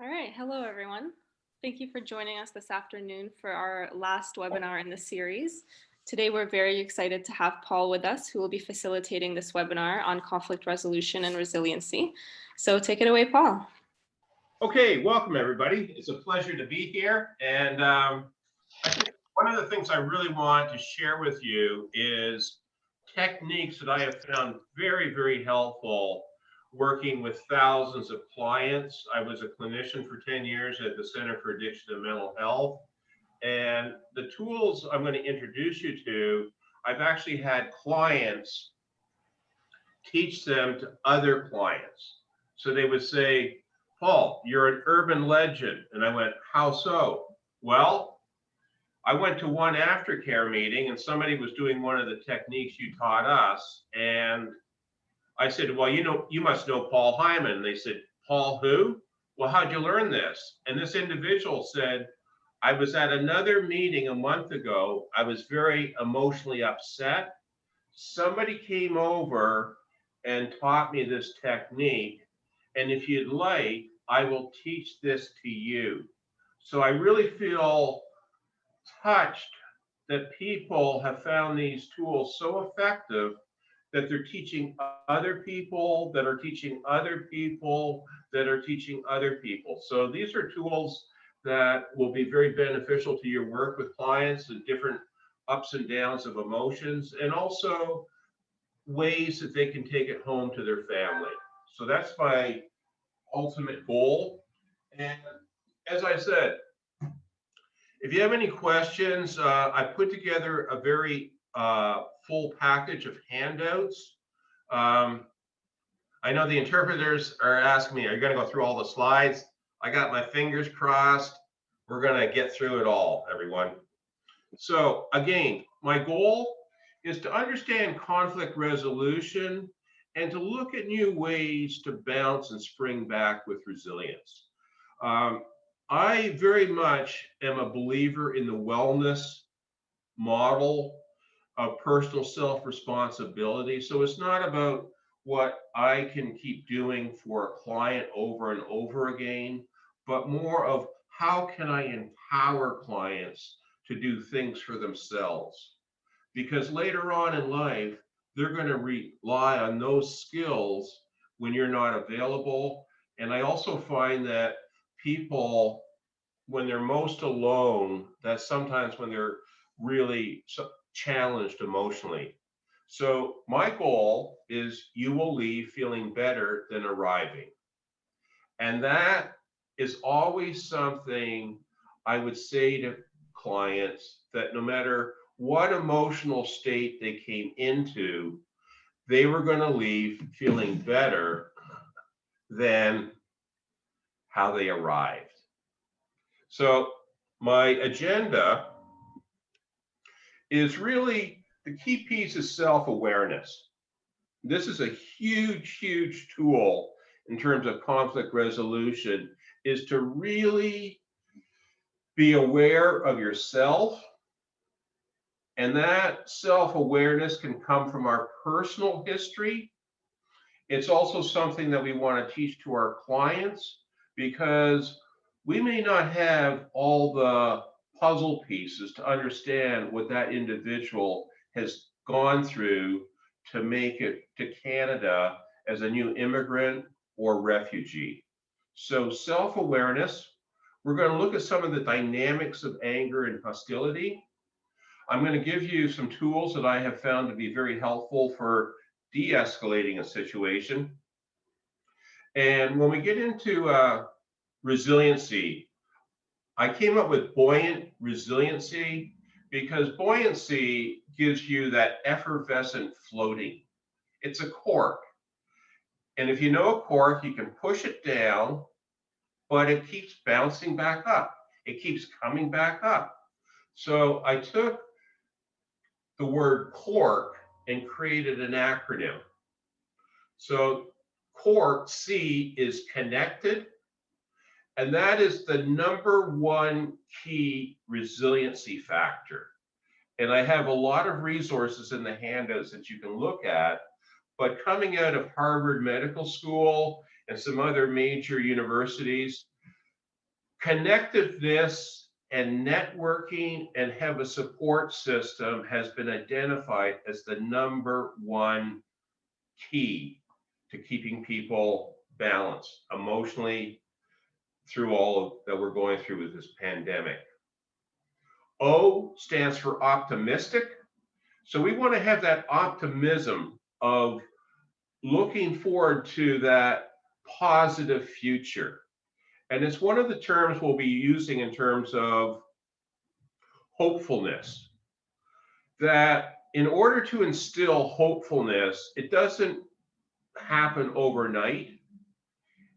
All right, hello everyone. Thank you for joining us this afternoon for our last webinar in the series. Today we're very excited to have Paul with us, who will be facilitating this webinar on conflict resolution and resiliency. So take it away, Paul. Okay, welcome everybody. It's a pleasure to be here. And I think one of the things I really want to share with you is techniques that I have found very, very helpful working with thousands of clients. I was a clinician for 10 years at the Center for Addiction and Mental Health. And the tools I'm going to introduce you to, I've actually had clients teach them to other clients. So they would say, Paul, you're an urban legend. And I went, how so? Well, I went to one aftercare meeting and somebody was doing one of the techniques you taught us. And I said, well, you must know Paul Hyman. And they said, Paul who? Well, how'd you learn this? And this individual said, I was at another meeting a month ago. I was very emotionally upset. Somebody came over and taught me this technique. And if you'd like, I will teach this to you. So I really feel touched that people have found these tools so effective that they're teaching other people that are teaching other people that are teaching other people. So these are tools that will be very beneficial to your work with clients and different ups and downs of emotions, and also ways that they can take it home to their family. So that's my ultimate goal. And as I said, if you have any questions, I put together a very full package of handouts. I know the interpreters are asking me, are you going to go through all the slides? I got my fingers crossed. We're going to get through it all, everyone. So again, my goal is to understand conflict resolution and to look at new ways to bounce and spring back with resilience. I very much am a believer in the wellness model of personal self-responsibility. So it's not about what I can keep doing for a client over and over again, but more of how can I empower clients to do things for themselves? Because later on in life, they're going to rely on those skills when you're not available. And I also find that people, when they're most alone, that's sometimes when they're really challenged emotionally. So my goal is you will leave feeling better than arriving. And that is always something I would say to clients, that no matter what emotional state they came into, they were going to leave feeling better than how they arrived. So my agenda is really, the key piece is self-awareness. This is a huge, huge tool in terms of conflict resolution, is to really be aware of yourself. And that self-awareness can come from our personal history. It's also something that we want to teach to our clients, because we may not have all the puzzle pieces to understand what that individual has gone through to make it to Canada as a new immigrant or refugee. So self-awareness, we're going to look at some of the dynamics of anger and hostility. I'm going to give you some tools that I have found to be very helpful for de-escalating a situation. And when we get into resiliency, I came up with buoyant resiliency because buoyancy gives you that effervescent floating. It's a cork. And if you know a cork, you can push it down, but it keeps bouncing back up. It keeps coming back up. So I took the word CORK and created an acronym. So CORK, C, is connected, and that is the #1 key resiliency factor. And I have a lot of resources in the handouts that you can look at, but coming out of Harvard Medical School and some other major universities, Connectiveness and networking and have a support system has been identified as the #1 key to keeping people balanced emotionally through all of that we're going through with this pandemic. O stands for optimistic. So we want to have that optimism of looking forward to that positive future. And it's one of the terms we'll be using in terms of hopefulness. That in order to instill hopefulness, it doesn't happen overnight.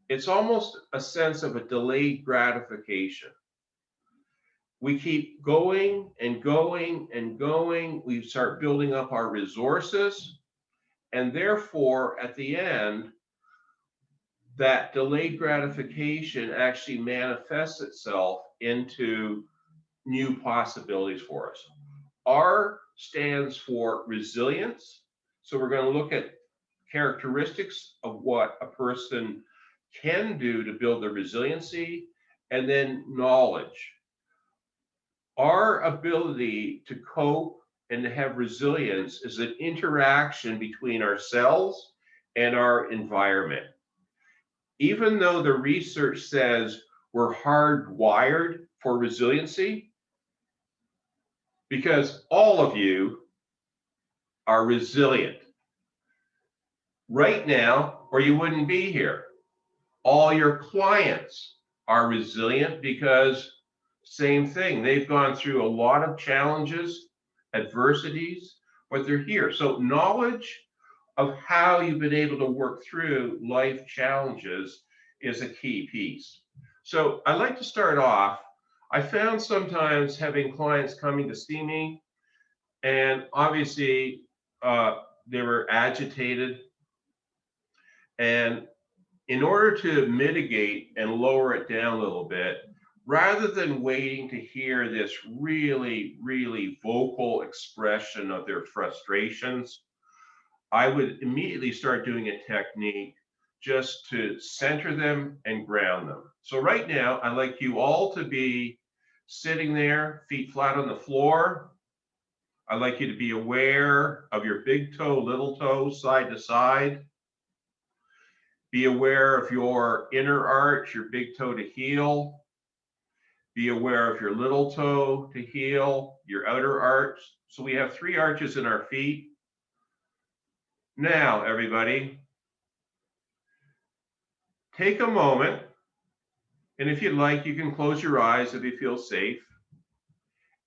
It's almost a sense of a delayed gratification. We keep going and going and going. We start building up our resources. And therefore, at the end, that delayed gratification actually manifests itself into new possibilities for us. R stands for resilience. So we're going to look at characteristics of what a person can do to build their resiliency, and then knowledge. Our ability to cope and to have resilience is an interaction between ourselves and our environment. Even though the research says we're hardwired for resiliency, because all of you are resilient right now, or you wouldn't be here. All your clients are resilient because same thing. They've gone through a lot of challenges, adversities, but they're here. So knowledge of how you've been able to work through life challenges is a key piece. So I like to start off. I found sometimes having clients coming to see me, and obviously they were agitated. And in order to mitigate and lower it down a little bit, rather than waiting to hear this really, really vocal expression of their frustrations, I would immediately start doing a technique just to center them and ground them. So right now, I'd like you all to be sitting there, feet flat on the floor. I'd like you to be aware of your big toe, little toe, side to side. Be aware of your inner arch, your big toe to heel. Be aware of your little toe to heel, your outer arch. So we have 3 arches in our feet. Now, everybody, take a moment, and if you'd like, you can close your eyes if you feel safe,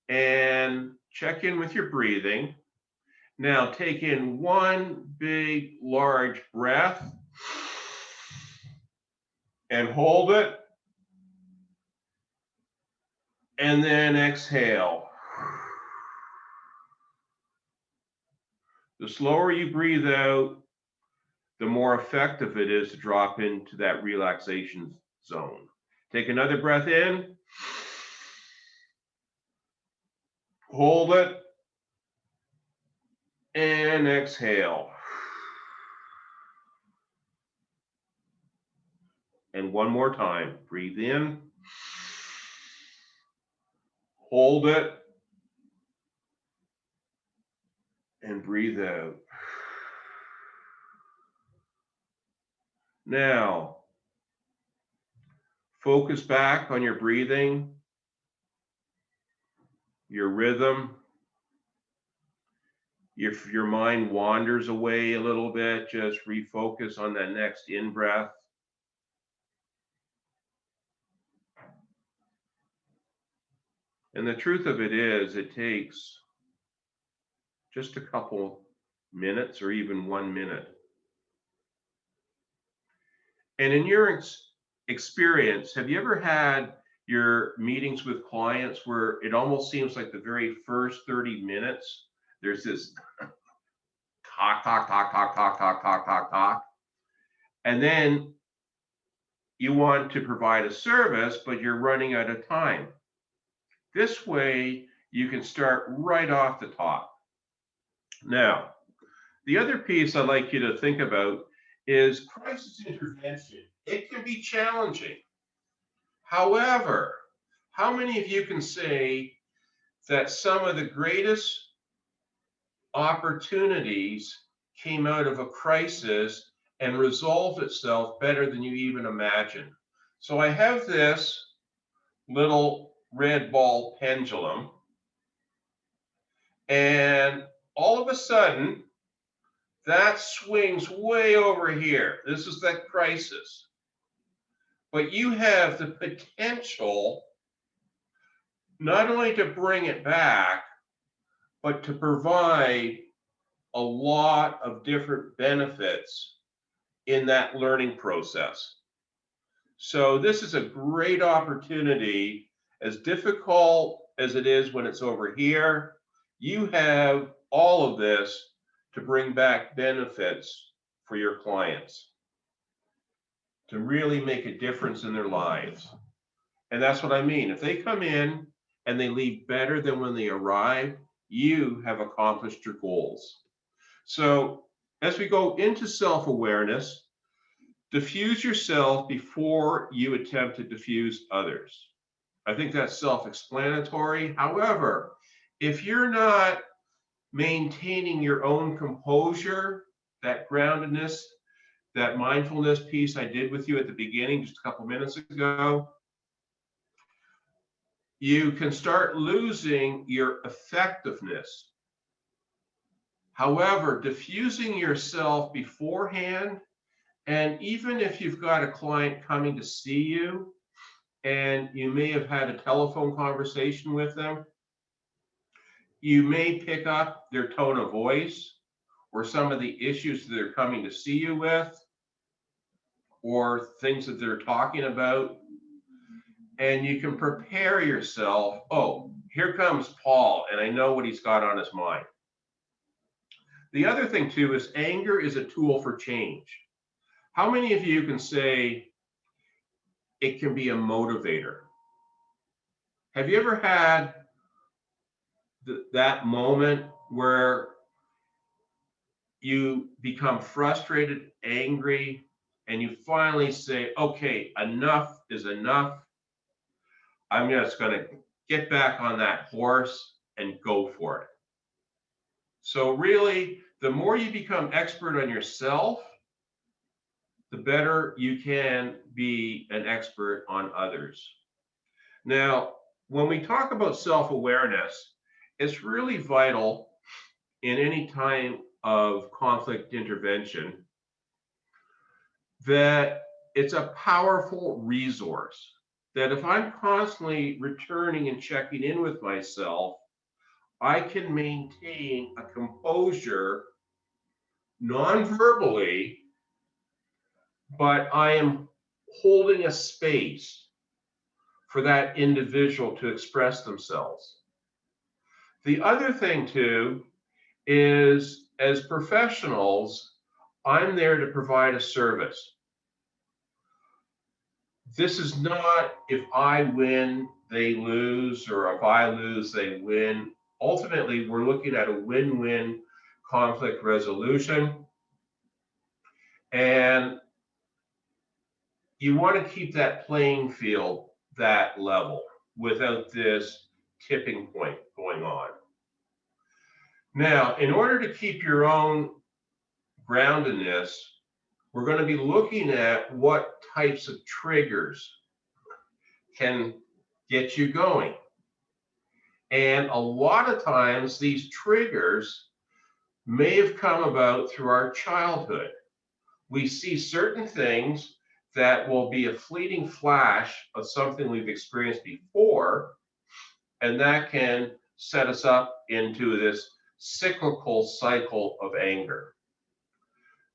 and check in with your breathing. Now, take in one big, large breath, and hold it, and then exhale. The slower you breathe out, the more effective it is to drop into that relaxation zone. Take another breath in, hold it, and exhale. And one more time, breathe in, hold it, and breathe out. Now, focus back on your breathing, your rhythm. If your mind wanders away a little bit, just refocus on that next in-breath. And the truth of it is, it takes just a couple minutes or even 1 minute. And in your experience, have you ever had your meetings with clients where it almost seems like the very first 30 minutes, there's this talk, talk, talk, talk, talk, talk, talk, talk, talk. And then you want to provide a service, but you're running out of time. This way, you can start right off the top. Now, the other piece I'd like you to think about is crisis intervention. It can be challenging. However, how many of you can say that some of the greatest opportunities came out of a crisis and resolved itself better than you even imagined? So I have this little red ball pendulum, and all of a sudden that swings way over here. This is that crisis. But you have the potential not only to bring it back, but to provide a lot of different benefits in that learning process. So this is a great opportunity. As difficult as it is when it's over here, you have all of this to bring back benefits for your clients, to really make a difference in their lives. And that's what I mean. If they come in and they leave better than when they arrived, you have accomplished your goals. So as we go into self-awareness, diffuse yourself before you attempt to diffuse others. I think that's self-explanatory. However, if you're not maintaining your own composure, that groundedness, that mindfulness piece I did with you at the beginning just a couple minutes ago, you can start losing your effectiveness. However, diffusing yourself beforehand, and even if you've got a client coming to see you and you may have had a telephone conversation with them, you may pick up their tone of voice or some of the issues that they're coming to see you with or things that they're talking about. And you can prepare yourself. Oh, here comes Paul, and I know what he's got on his mind. The other thing too is anger is a tool for change. How many of you can say it can be a motivator? Have you ever had that moment where you become frustrated, angry, and you finally say, okay, enough is enough. I'm just going to get back on that horse and go for it. So really, the more you become expert on yourself, the better you can be an expert on others. Now, when we talk about self-awareness, it's really vital in any time of conflict intervention that it's a powerful resource. That if I'm constantly returning and checking in with myself, I can maintain a composure non-verbally, but I am holding a space for that individual to express themselves. The other thing too is, as professionals, I'm there to provide a service. This is not if I win, they lose, or if I lose, they win. Ultimately, we're looking at a win-win conflict resolution. And you want to keep that playing field that level without this tipping point going on. Now, in order to keep your own groundedness, we're going to be looking at what types of triggers can get you going. And a lot of times these triggers may have come about through our childhood. We see certain things that will be a fleeting flash of something we've experienced before, and that can set us up into this cyclical cycle of anger.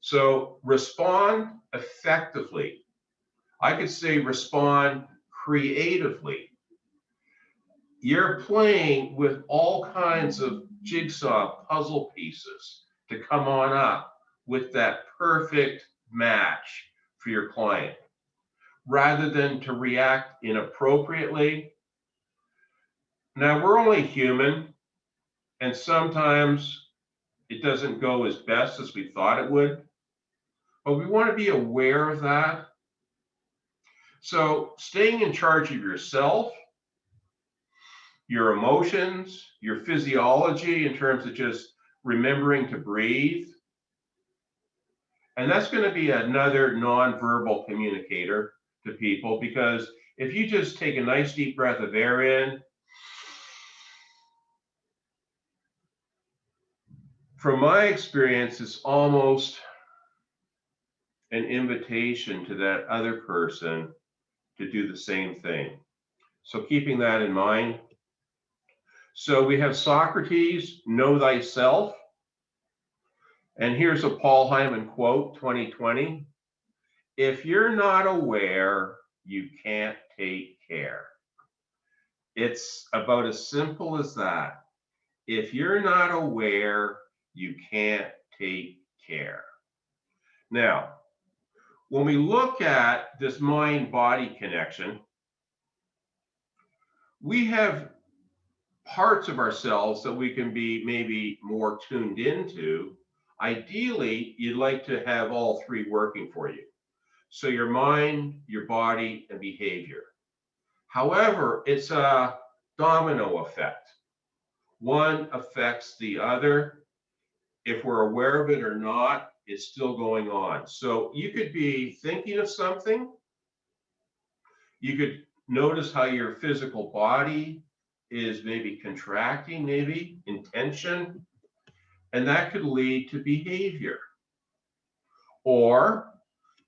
So respond effectively. I could say respond creatively. You're playing with all kinds of jigsaw puzzle pieces to come on up with that perfect match for your client, rather than to react inappropriately. Now, we're only human, and sometimes it doesn't go as best as we thought it would, but we want to be aware of that. So staying in charge of yourself, your emotions, your physiology in terms of just remembering to breathe. And that's going to be another nonverbal communicator to people, because if you just take a nice deep breath of air in, from my experience, it's almost an invitation to that other person to do the same thing. So keeping that in mind. So we have Socrates, know thyself. And here's a Paul Hyman quote, 2020. If you're not aware, you can't take care. It's about as simple as that. If you're not aware, you can't take care. Now, when we look at this mind-body connection, we have parts of ourselves that we can be maybe more tuned into. Ideally, you'd like to have all three working for you. So your mind, your body, and behavior. However, it's a domino effect. One affects the other. If we're aware of it or not, it's still going on. So you could be thinking of something. You could notice how your physical body is maybe contracting, maybe in tension, and that could lead to behavior. Or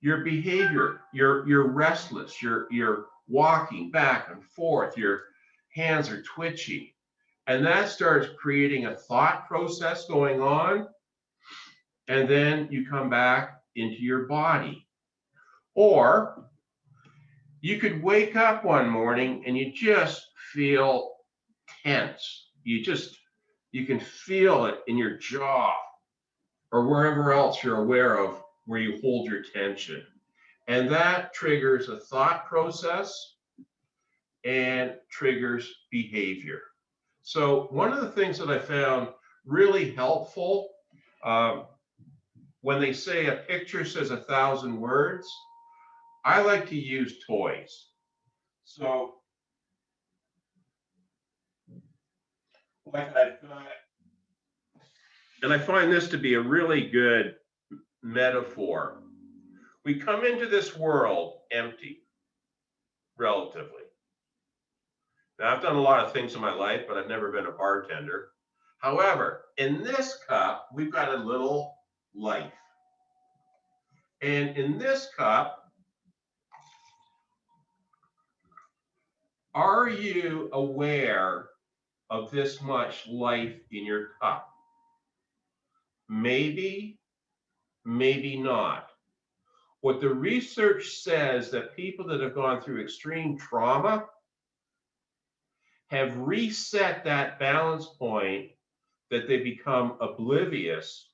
your behavior, you're restless, you're walking back and forth, your hands are twitchy, and that starts creating a thought process going on, and then you come back into your body. Or you could wake up one morning and you just feel tense. You can feel it in your jaw or wherever else you're aware of where you hold your tension. And that triggers a thought process and triggers behavior. So one of the things that I found really helpful, when they say a picture says 1,000 words, I like to use toys. So like I've got, and I find this to be a really good metaphor. We come into this world empty, relatively. Now, I've done a lot of things in my life, but I've never been a bartender. However, in this cup, we've got a little life. And in this cup, are you aware of this much life in your cup? Maybe, maybe not. What the research says that people that have gone through extreme trauma have reset that balance point, that they become oblivious,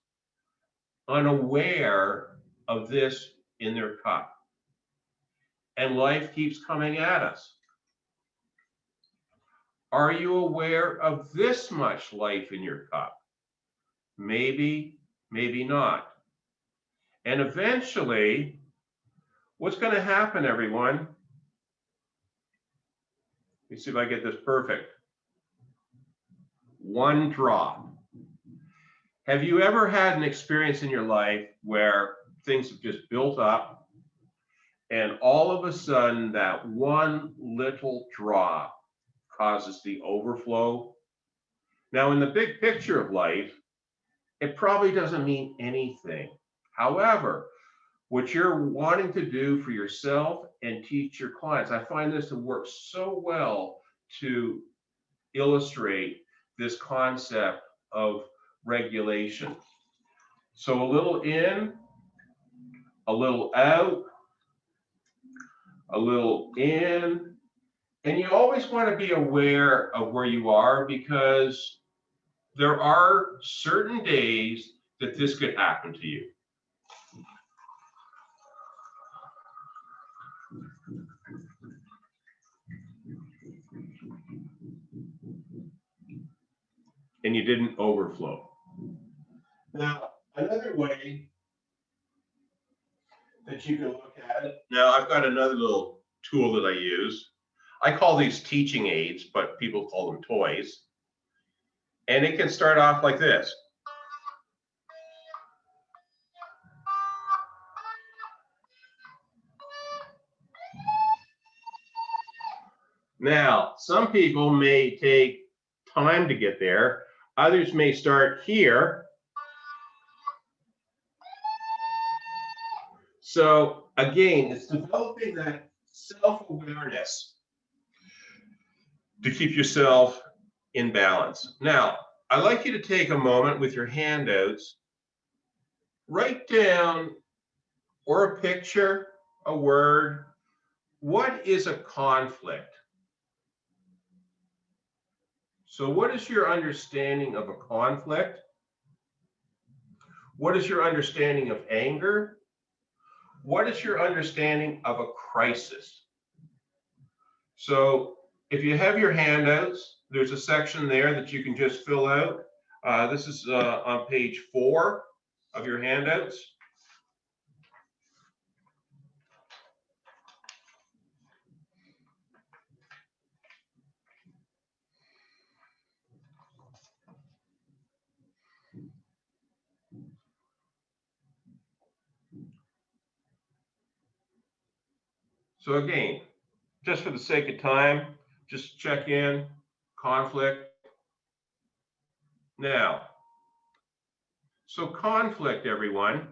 unaware of this in their cup. And life keeps coming at us. Are you aware of this much life in your cup? Maybe, maybe not. And eventually, what's going to happen, everyone? Let me see if I get this perfect. One drop. Have you ever had an experience in your life where things have just built up and all of a sudden that one little drop causes the overflow? Now, in the big picture of life, it probably doesn't mean anything. However, what you're wanting to do for yourself and teach your clients, I find this to work so well to illustrate this concept of regulation. So a little in, a little out, a little in, and you always want to be aware of where you are, because there are certain days that this could happen to you. And you didn't overflow. Now, another way that you can look at it. Now, I've got another little tool that I use. I call these teaching aids, but people call them toys. And it can start off like this. Now, some people may take time to get there. Others may start here. So again, it's developing that self-awareness to keep yourself in balance. Now, I'd like you to take a moment with your handouts, write down or a picture, a word. What is a conflict? So what is your understanding of a conflict? What is your understanding of anger? What is your understanding of a crisis? So if you have your handouts, there's a section there that you can just fill out. This is on page 4 of your handouts. So again, just for the sake of time, just check in, conflict. Now, so conflict, everyone,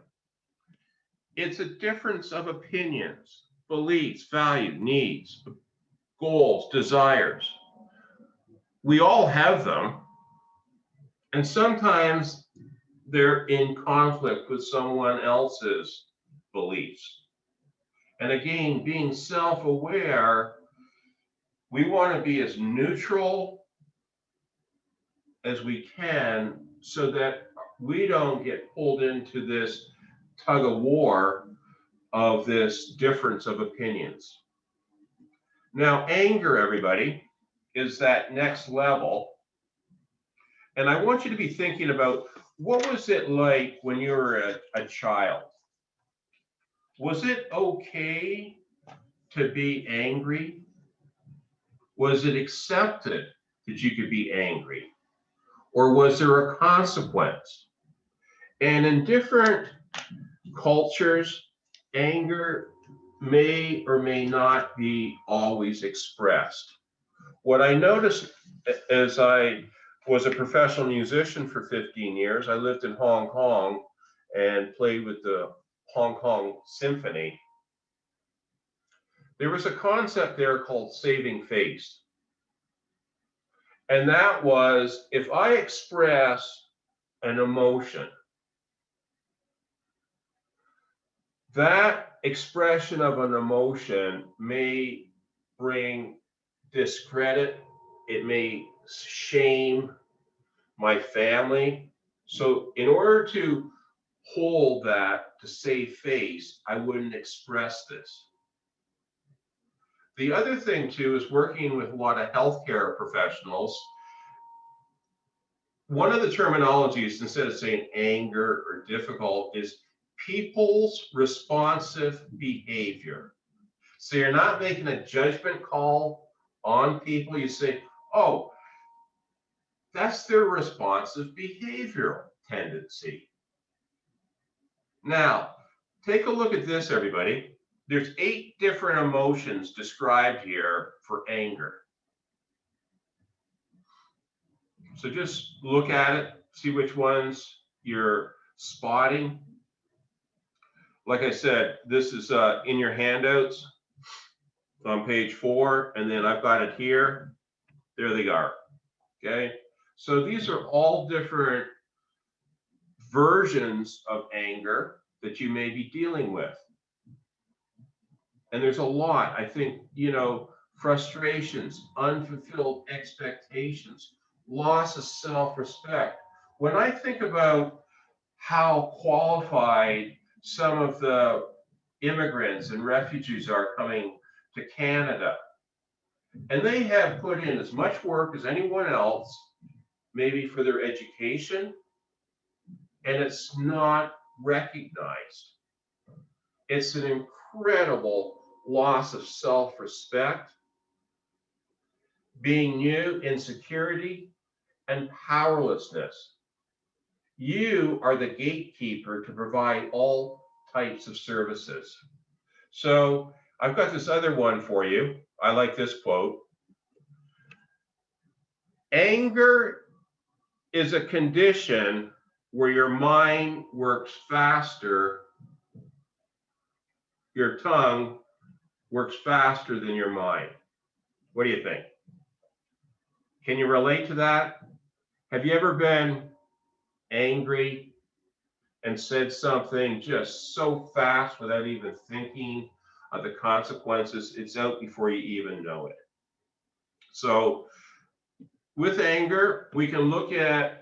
it's a difference of opinions, beliefs, values, needs, goals, desires. We all have them, and sometimes they're in conflict with someone else's beliefs. And again, being self-aware, we want to be as neutral as we can so that we don't get pulled into this tug of war of this difference of opinions. Now, anger, everybody, is that next level. And I want you to be thinking about, what was it like when you were a child? Was it okay to be angry? Was it accepted that you could be angry? Or was there a consequence? And in different cultures, anger may or may not be always expressed. What I noticed as I was a professional musician for 15 years, I lived in Hong Kong and played with the Hong Kong Symphony. There was a concept there called saving face. And that was, if I express an emotion, that expression of an emotion may bring discredit, it may shame my family. So in order to hold that, to save face, I wouldn't express this. The other thing too is working with a lot of healthcare professionals. One of the terminologies, instead of saying anger or difficult, is people's responsive behavior. So you're not making a judgment call on people. You say, oh, that's their responsive behavioral tendency. Now, take a look at this, everybody. There's 8 different emotions described here for anger. So just look at it, see which ones you're spotting. Like I said, this is in your handouts on page 4, and then I've got it here. There they are. Okay, so these are all different versions of anger that you may be dealing with. And there's a lot, I think, frustrations, unfulfilled expectations, loss of self-respect. When I think about how qualified some of the immigrants and refugees are coming to Canada, and they have put in as much work as anyone else, maybe for their education, and it's not recognized. It's an incredible loss of self-respect, being new, insecurity, and powerlessness. You are the gatekeeper to provide all types of services. So I've got this other one for you. I like this quote. Anger is a condition where your mind works faster, your tongue works faster than your mind. What do you think? Can you relate to that? Have you ever been angry and said something just so fast without even thinking of the consequences? It's out before you even know it. So with anger, we can look at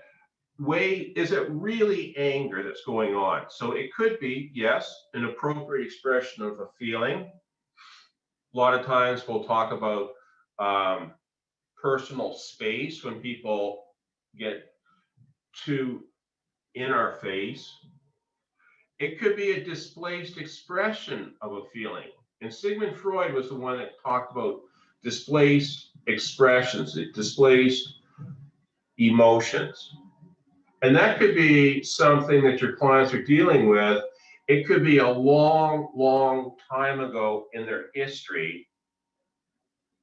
is it really anger that's going on? So it could be, yes, an appropriate expression of a feeling. A lot of times we'll talk about personal space when people get too in our face. It could be a displaced expression of a feeling. And Sigmund Freud was the one that talked about displaced expressions, displaced emotions. And that could be something that your clients are dealing with. It could be a long, long time ago in their history,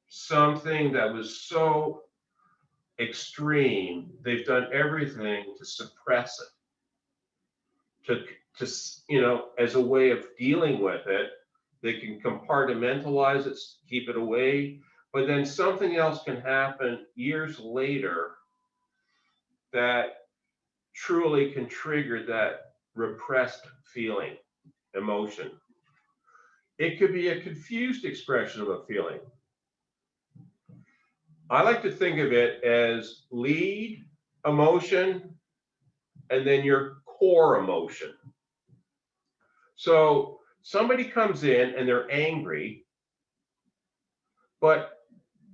something that was so extreme, they've done everything to suppress it, as a way of dealing with it. They can compartmentalize it, keep it away, but then something else can happen years later that truly can trigger that repressed feeling, emotion. It could be a confused expression of a feeling. I like to think of it as lead emotion and then your core emotion. So somebody comes in and they're angry, but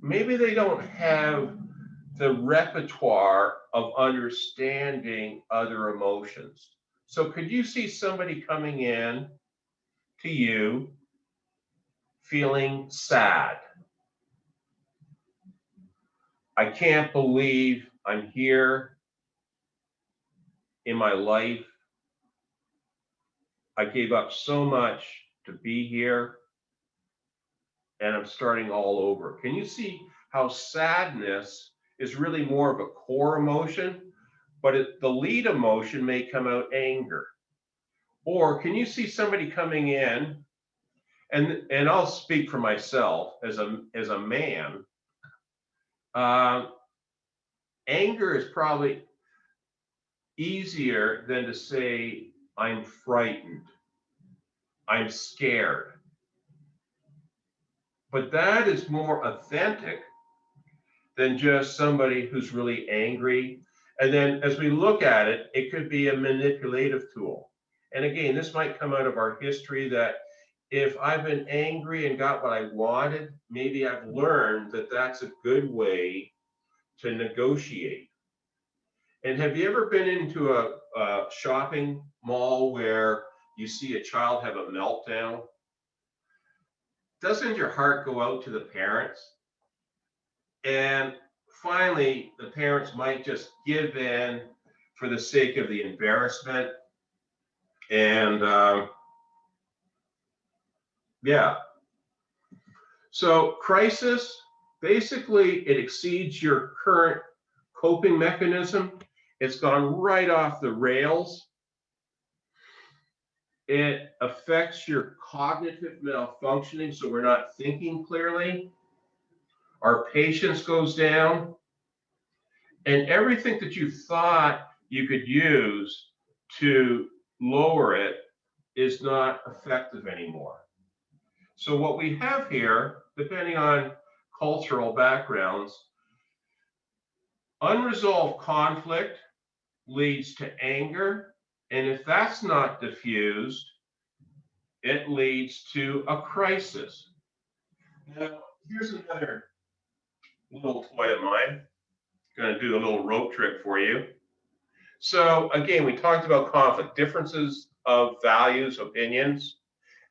maybe they don't have the repertoire of understanding other emotions. So could you see somebody coming in to you feeling sad? I can't believe I'm here in my life. I gave up so much to be here and I'm starting all over. Can you see how sadness is really more of a core emotion, but the lead emotion may come out anger? Or can you see somebody coming in, and I'll speak for myself as a man, anger is probably easier than to say, I'm frightened, I'm scared. But that is more authentic than just somebody who's really angry. And then as we look at it, it could be a manipulative tool. And again, this might come out of our history that if I've been angry and got what I wanted, maybe I've learned that that's a good way to negotiate. And have you ever been into a shopping mall where you see a child have a meltdown? Doesn't your heart go out to the parents? And finally, the parents might just give in for the sake of the embarrassment. And yeah. So crisis, basically, it exceeds your current coping mechanism. It's gone right off the rails. It affects your cognitive malfunctioning, so we're not thinking clearly. Our patience goes down. And everything that you thought you could use to lower it is not effective anymore. So what we have here, depending on cultural backgrounds, unresolved conflict leads to anger. And if that's not diffused, it leads to a crisis. Now, here's another little toy of mine. Going to do a little rope trick for you. So again, we talked about conflict, differences of values, opinions,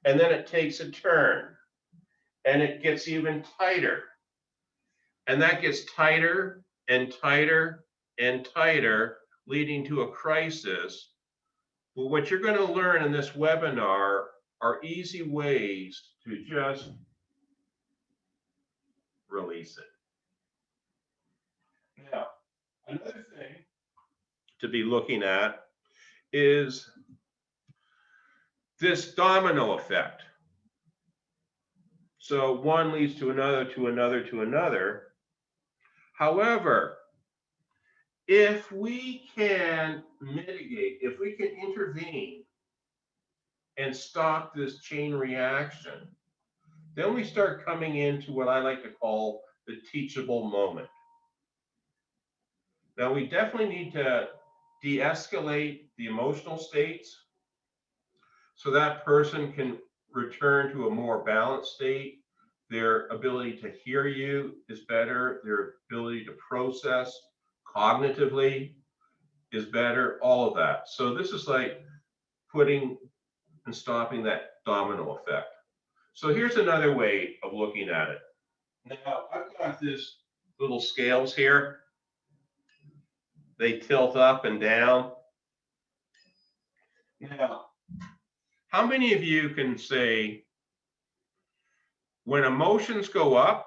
and then it takes a turn. and it gets even tighter. And that gets tighter and tighter and tighter, leading to a crisis. But what you're going to learn in this webinar are easy ways to just release it. Now, another thing to be looking at is this domino effect. So one leads to another, to another, to another. However, if we can mitigate, if we can intervene and stop this chain reaction, then we start coming into what I like to call the teachable moment. Now, we definitely need to de-escalate the emotional states so that person can return to a more balanced state. Their ability to hear you is better. Their ability to process cognitively is better, all of that. So this is like putting and stopping that domino effect. So here's another way of looking at it. Now, I've got this little scales here. They tilt up and down. Now, how many of you can say, when emotions go up,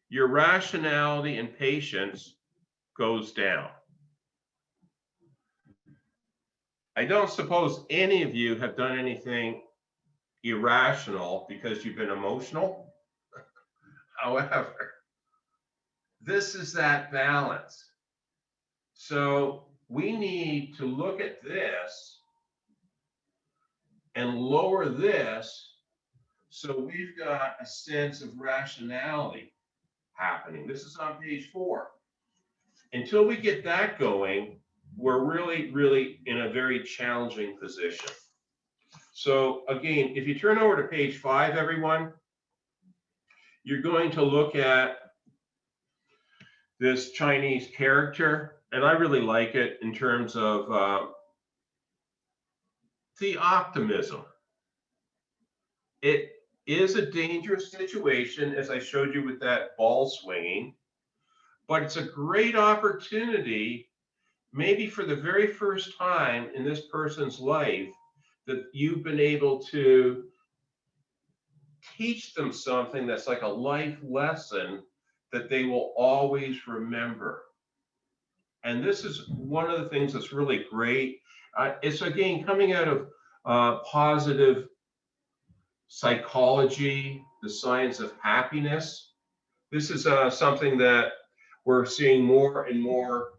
your rationality and patience goes down? I don't suppose any of you have done anything irrational because you've been emotional. However, this is that balance. So we need to look at this and lower this so we've got a sense of rationality happening. This is on page 4. Until we get that going, we're really in a very challenging position. So again, if you turn over to page 5, everyone, you're going to look at this Chinese character, and I really like it in terms of the optimism. It is a dangerous situation, as I showed you with that ball swinging, but it's a great opportunity, maybe for the very first time in this person's life, that you've been able to teach them something that's like a life lesson that they will always remember. And this is one of the things that's really great. It's again coming out of positive psychology, the science of happiness. This is something that we're seeing more and more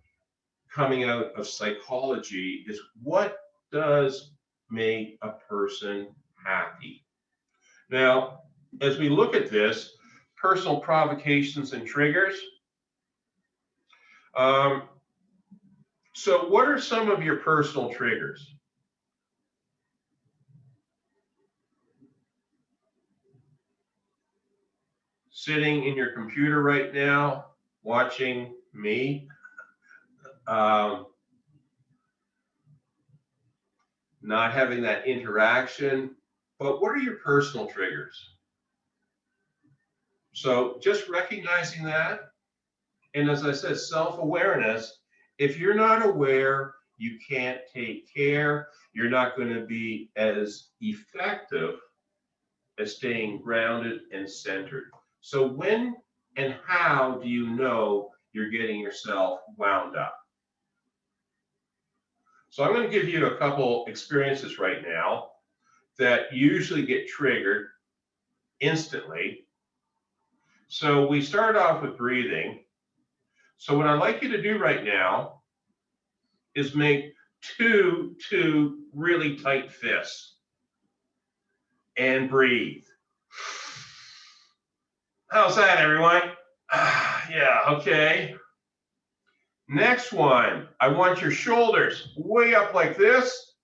coming out of psychology, is what does make a person happy? Now, as we look at this, personal provocations and triggers. So what are some of your personal triggers? Sitting in your computer right now, watching me. Not having that interaction. But what are your personal triggers? So just recognizing that. And as I said, self-awareness. If you're not aware, you can't take care. You're not going to be as effective as staying grounded and centered. So when and how do you know you're getting yourself wound up? So I'm going to give you a couple experiences right now that usually get triggered instantly. So we start off with breathing. So what I'd like you to do right now is make two really tight fists and breathe. How's that, everyone? Yeah, okay. Next one, I want your shoulders way up like this.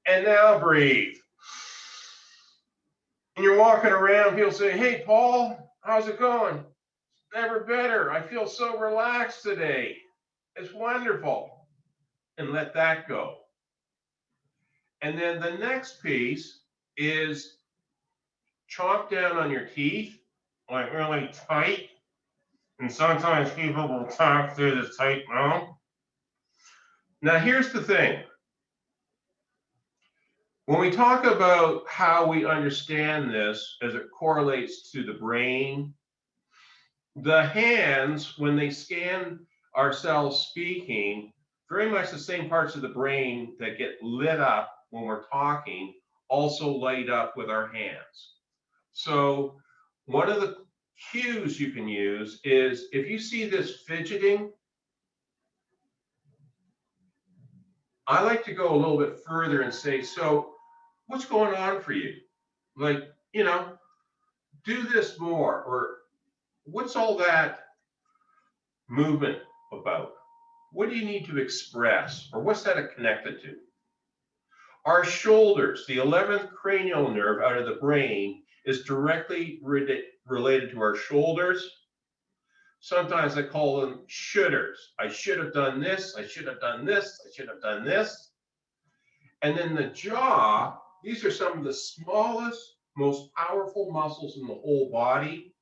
And now breathe. And you're walking around, people say, hey, Paul, how's it going? Never better. I feel so relaxed today. It's wonderful. And let that go. And then the next piece is chomp down on your teeth, like really tight. And sometimes people will talk through this tight mouth. Now, here's the thing. When we talk about how we understand this as it correlates to the brain, the hands, when they scan ourselves speaking, very much the same parts of the brain that get lit up when we're talking also light up with our hands. So one of the cues you can use is if you see this fidgeting, I like to go a little bit further and say, so what's going on for you? Like, you know, do this more, or what's all that movement about? What do you need to express, or what's that connected to? Our shoulders, the 11th cranial nerve out of the brain, is directly related to our shoulders. Sometimes I call them shoulders. I should have done this, I should have done this, I should have done this. And then the jaw, these are some of the smallest, most powerful muscles in the whole body.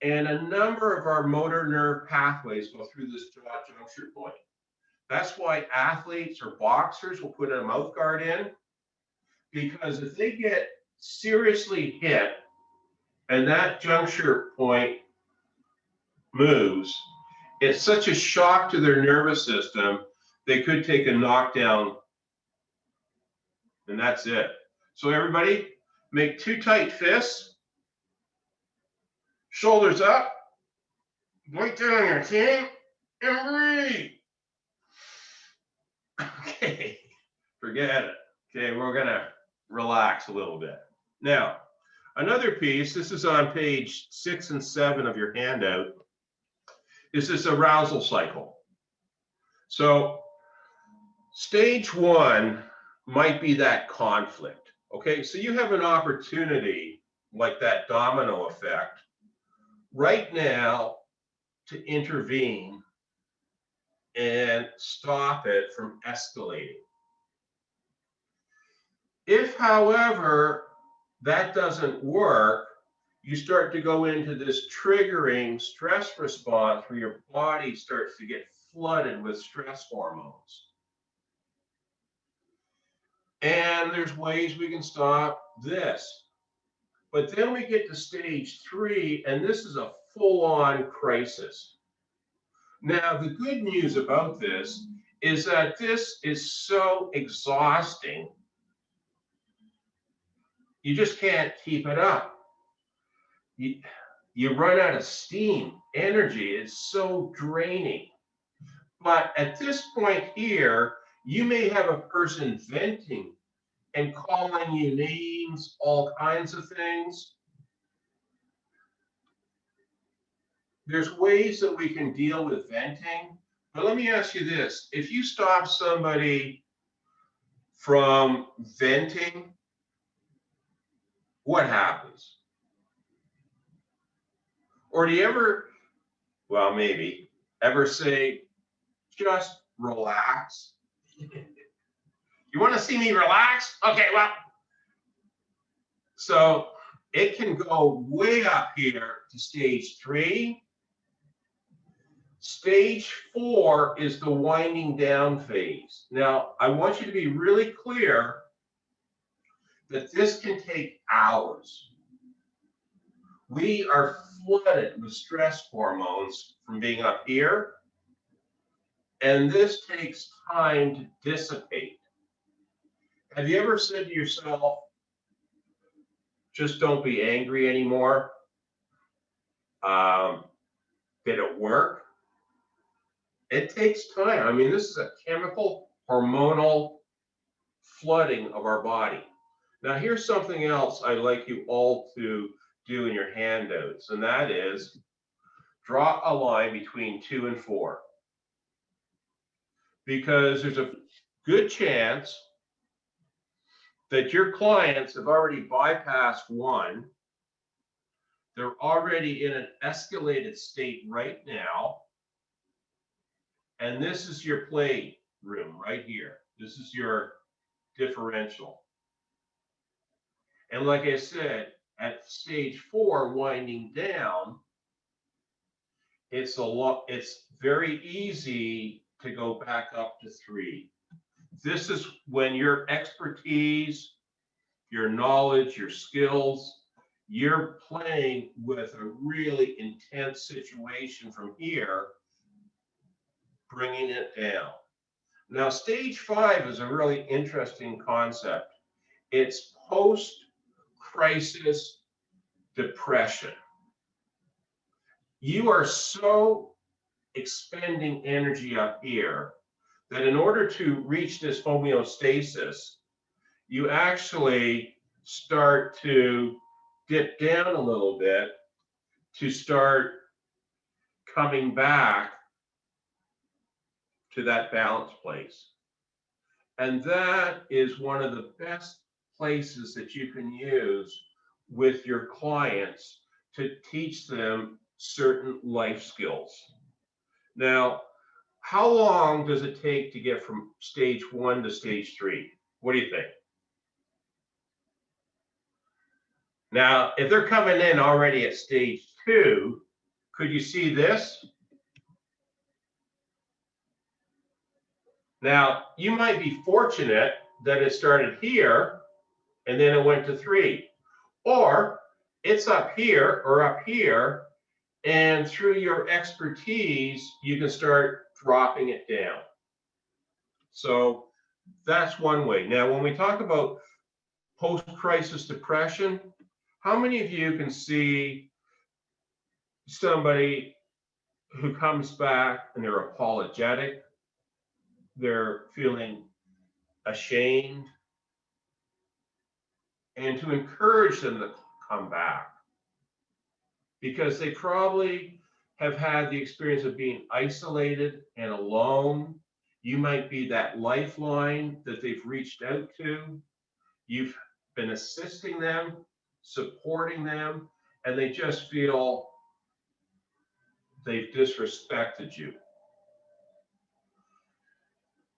And a number of our motor nerve pathways go through this jaw juncture point. That's why athletes or boxers will put a mouth guard in, because if they get seriously hit and that juncture point moves, it's such a shock to their nervous system, they could take a knockdown, and that's it. So everybody, make two tight fists, shoulders up, right down on your chin, and breathe. Okay, forget it. Okay, we're gonna relax a little bit. Now, another piece, this is on page 6 and 7 of your handout, is this arousal cycle. So stage 1 might be that conflict. Okay, so you have an opportunity, like that domino effect, right now to intervene and stop it from escalating. If, however, that doesn't work, you start to go into this triggering stress response where your body starts to get flooded with stress hormones. And there's ways we can stop this. But then we get to stage 3, and this is a full-on crisis. Now, the good news about this is that this is so exhausting, you just can't keep it up. You run out of steam, energy, it's so draining. But at this point here, you may have a person venting and calling you names, all kinds of things. There's ways that we can deal with venting, but let me ask you this. If you stop somebody from venting, what happens? Or do you ever, well, maybe, ever say, just relax? You want to see me relax? Okay, well, so it can go way up here to stage 3. Stage 4 is the winding down phase. Now, I want you to be really clear that this can take hours. We are flooded with stress hormones from being up here, and this takes time to dissipate. Have you ever said to yourself, just don't be angry anymore? Did it work? It takes time. I mean, this is a chemical, hormonal flooding of our body. Now, here's something else I'd like you all to do in your handouts, and that is draw a line between 2 and 4. Because there's a good chance that your clients have already bypassed 1. They're already in an escalated state right now. And this is your play room right here. This is your differential. And like I said, at stage 4, winding down, it's very easy to go back up to 3. This is when your expertise, your knowledge, your skills, you're playing with a really intense situation from here, bringing it down. Now, stage 5 is a really interesting concept. It's post-crisis depression. You are so expending energy up here that in order to reach this homeostasis, you actually start to dip down a little bit to start coming back to that balanced place. And that is one of the best places that you can use with your clients to teach them certain life skills. Now, how long does it take to get from stage 1 to stage 3? What do you think? Now, if they're coming in already at stage 2, could you see this? Now, you might be fortunate that it started here and then it went to 3. Or it's up here or up here, and through your expertise, you can start dropping it down. So that's one way. Now, when we talk about post-crisis depression, how many of you can see somebody who comes back and they're apologetic, they're feeling ashamed, and to encourage them to come back? Because they probably have had the experience of being isolated and alone. You might be that lifeline that they've reached out to. You've been assisting them, supporting them, and they just feel they've disrespected you.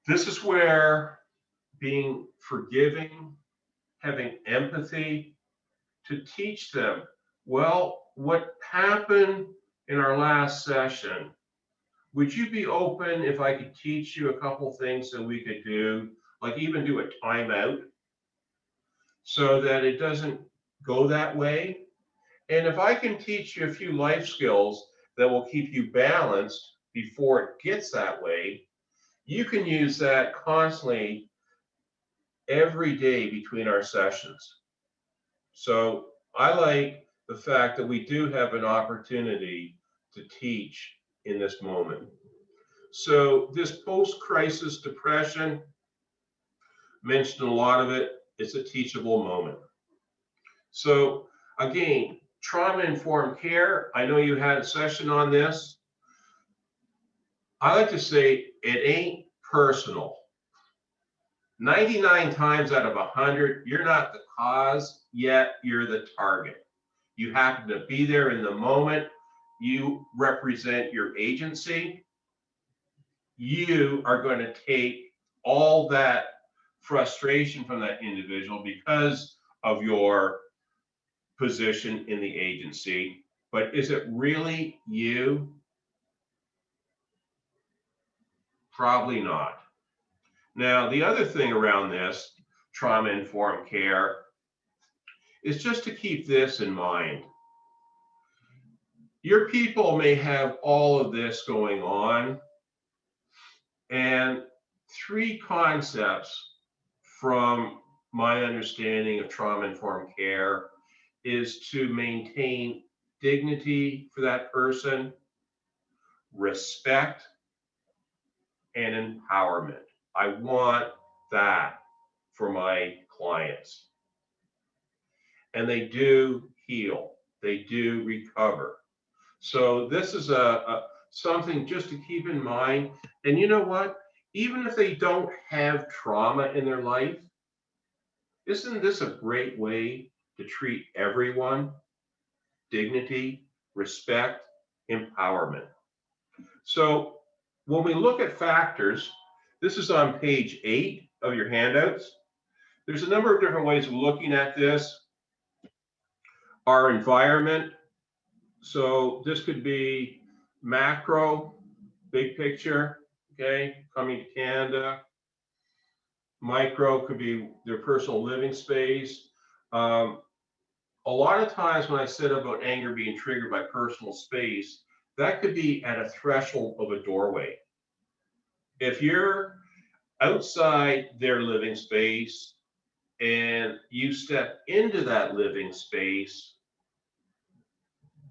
This is where being forgiving, having empathy, to teach them, well, what happened in our last session, would you be open if I could teach you a couple things that we could do, like even do a timeout so that it doesn't go that way? And if I can teach you a few life skills that will keep you balanced before it gets that way, you can use that constantly every day between our sessions. So I like the fact that we do have an opportunity to teach in this moment. So this post-crisis depression, mentioned a lot of it, it's a teachable moment. So again, trauma-informed care, I know you had a session on this. I like to say it ain't personal. 99 times out of 100, you're not the cause, yet you're the target. You happen to be there in the moment. You represent your agency. You are going to take all that frustration from that individual because of your position in the agency. But is it really you? Probably not. Now, the other thing around this trauma-informed care is just to keep this in mind. Your people may have all of this going on, and 3 concepts from my understanding of trauma-informed care is to maintain dignity for that person, respect, and empowerment. I want that for my clients. And they do heal, they do recover. So this is something just to keep in mind. And you know what? Even if they don't have trauma in their life, isn't this a great way to treat everyone? Dignity, respect, empowerment. So when we look at factors, this is on page 8 of your handouts. There's a number of different ways of looking at this. our environment. So this could be macro, big picture, okay, coming to Canada. Micro could be their personal living space. A lot of times when I said about anger being triggered by personal space, that could be at a threshold of a doorway. If you're outside their living space and you step into that living space,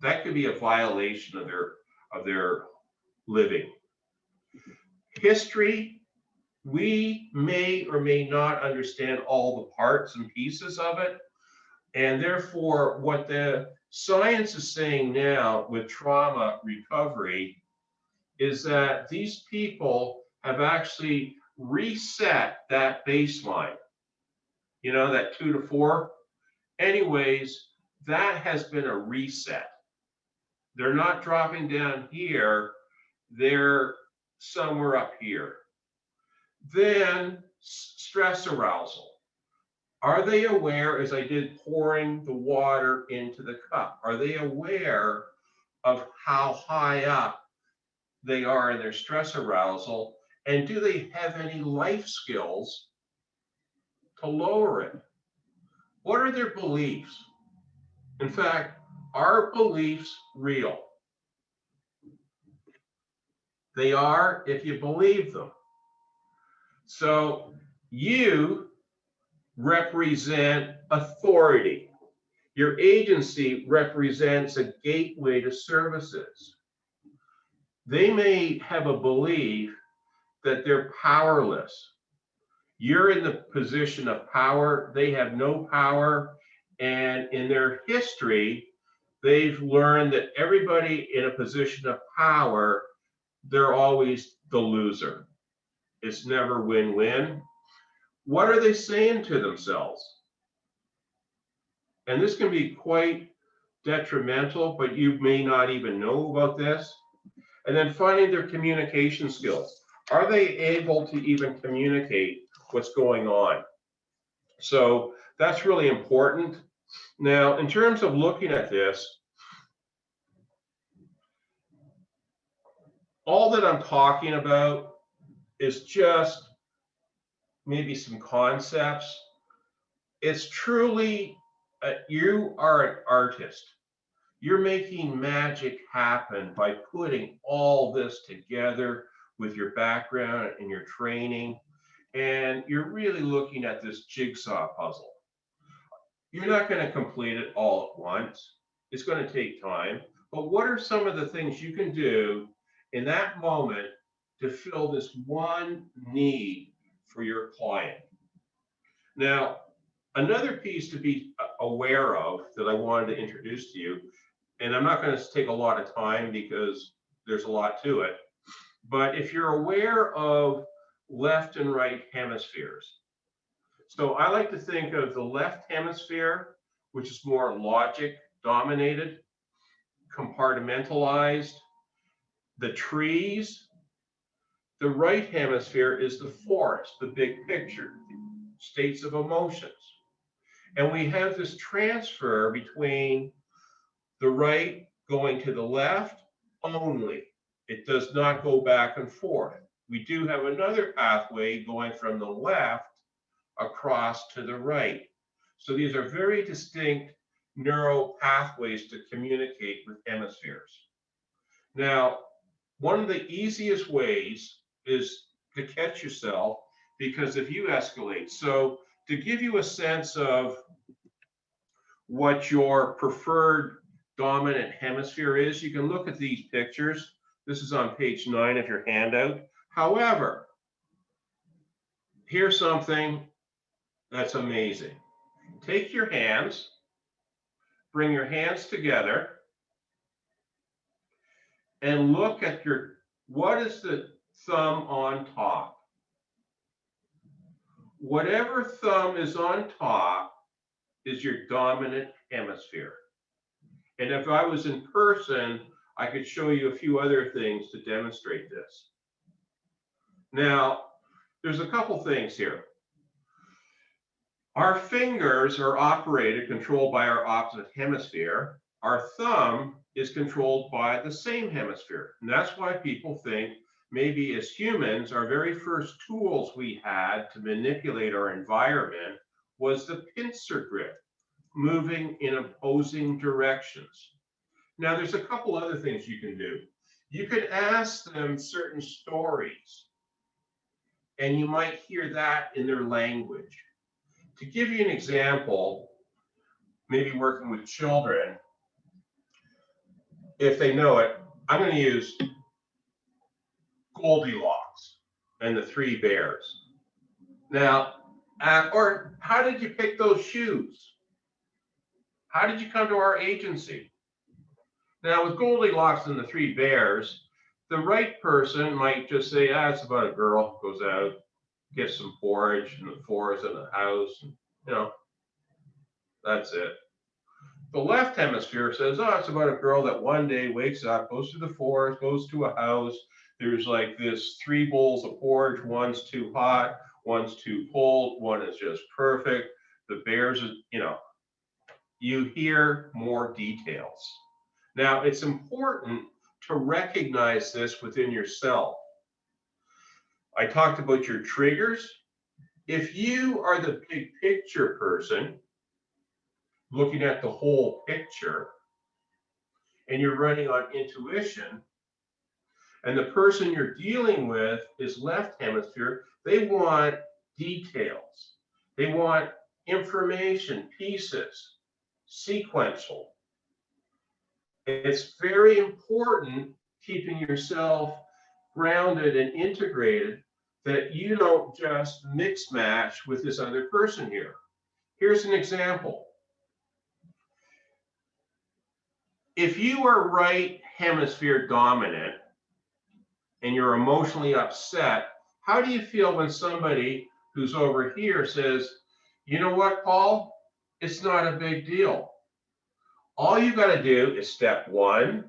that could be a violation of their living. History, we may or may not understand all the parts and pieces of it. And therefore, what the science is saying now with trauma recovery is that these people have actually reset that baseline, you know, that 2 to 4. Anyways, that has been a reset. They're not dropping down here, they're somewhere up here. Then stress arousal. Are they aware, as I did pouring the water into the cup, are they aware of how high up they are in their stress arousal? And do they have any life skills to lower it? What are their beliefs? In fact, are beliefs real? They are if you believe them. So you represent authority. Your agency represents a gateway to services. They may have a belief that they're powerless. You're in the position of power, they have no power, and in their history, they've learned that everybody in a position of power, they're always the loser. It's never win-win. What are they saying to themselves? And this can be quite detrimental, but you may not even know about this. And then finding their communication skills. Are they able to even communicate what's going on? So that's really important. Now, in terms of looking at this, all that I'm talking about is just maybe some concepts. It's truly, you are an artist. You're making magic happen by putting all this together with your background and your training. And you're really looking at this jigsaw puzzle. You're not going to complete it all at once. It's going to take time. But what are some of the things you can do in that moment to fill this one need for your client? Now, another piece to be aware of that I wanted to introduce to you, and I'm not going to take a lot of time because there's a lot to it, but if you're aware of left and right hemispheres. So I like to think of the left hemisphere, which is more logic dominated, compartmentalized, the trees. The right hemisphere is the forest, the big picture, states of emotions. And we have this transfer between the right going to the left only. It does not go back and forth. We do have another pathway going from the left across to the right. So these are very distinct neural pathways to communicate with hemispheres. Now, one of the easiest ways is to catch yourself, because if you escalate, so to give you a sense of what your preferred dominant hemisphere is, you can look at these pictures. This is on page 9 of your handout. However, here's something that's amazing. Take your hands, bring your hands together, and look at what is the thumb on top? Whatever thumb is on top is your dominant hemisphere. And if I was in person, I could show you a few other things to demonstrate this. Now, there's a couple things here. Our fingers are operated, controlled by our opposite hemisphere. Our thumb is controlled by the same hemisphere. And that's why people think maybe as humans, our very first tools we had to manipulate our environment was the pincer grip, moving in opposing directions. Now, there's a couple other things you can do. You could ask them certain stories, and you might hear that in their language. To give you an example, maybe working with children, if they know it, I'm going to use Goldilocks and the Three Bears. Now, or how did you pick those shoes? How did you come to our agency? Now, with Goldilocks and the Three Bears, the right person might just say, it's about a girl who goes out, gets some forage in the forest and the house, and, that's it. The left hemisphere says, it's about a girl that one day wakes up, goes to the forest, goes to a house. There's like this 3 bowls of porridge. One's too hot, one's too cold, one is just perfect. The bears, you hear more details. Now, it's important to recognize this within yourself. I talked about your triggers. If you are the big picture person, looking at the whole picture, and you're running on intuition, and the person you're dealing with is left hemisphere, they want details. They want information, pieces, sequential. It's very important keeping yourself grounded and integrated, that you don't just mix match with this other person here. Here's an example. If you are right hemisphere dominant and you're emotionally upset, how do you feel when somebody who's over here says, you know what, Paul? It's not a big deal. All you got to do is step 1,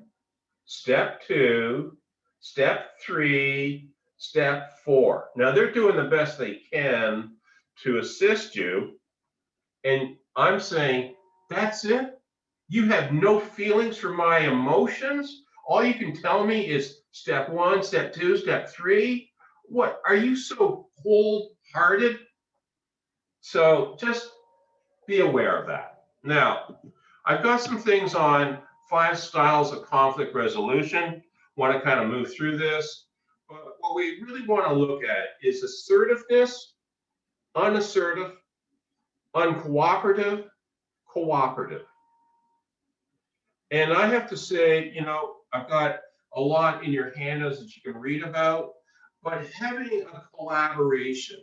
step 2, step 3, step 4. Now, they're doing the best they can to assist you. And I'm saying, that's it? You have no feelings for my emotions? All you can tell me is step 1, step 2, step 3? What, are you so cold-hearted? So just be aware of that. Now, I've got some things on 5 styles of conflict resolution. Want to kind of move through this. But what we really want to look at is assertiveness, unassertive, uncooperative, cooperative. And I have to say, I've got a lot in your handouts that you can read about, but having a collaboration.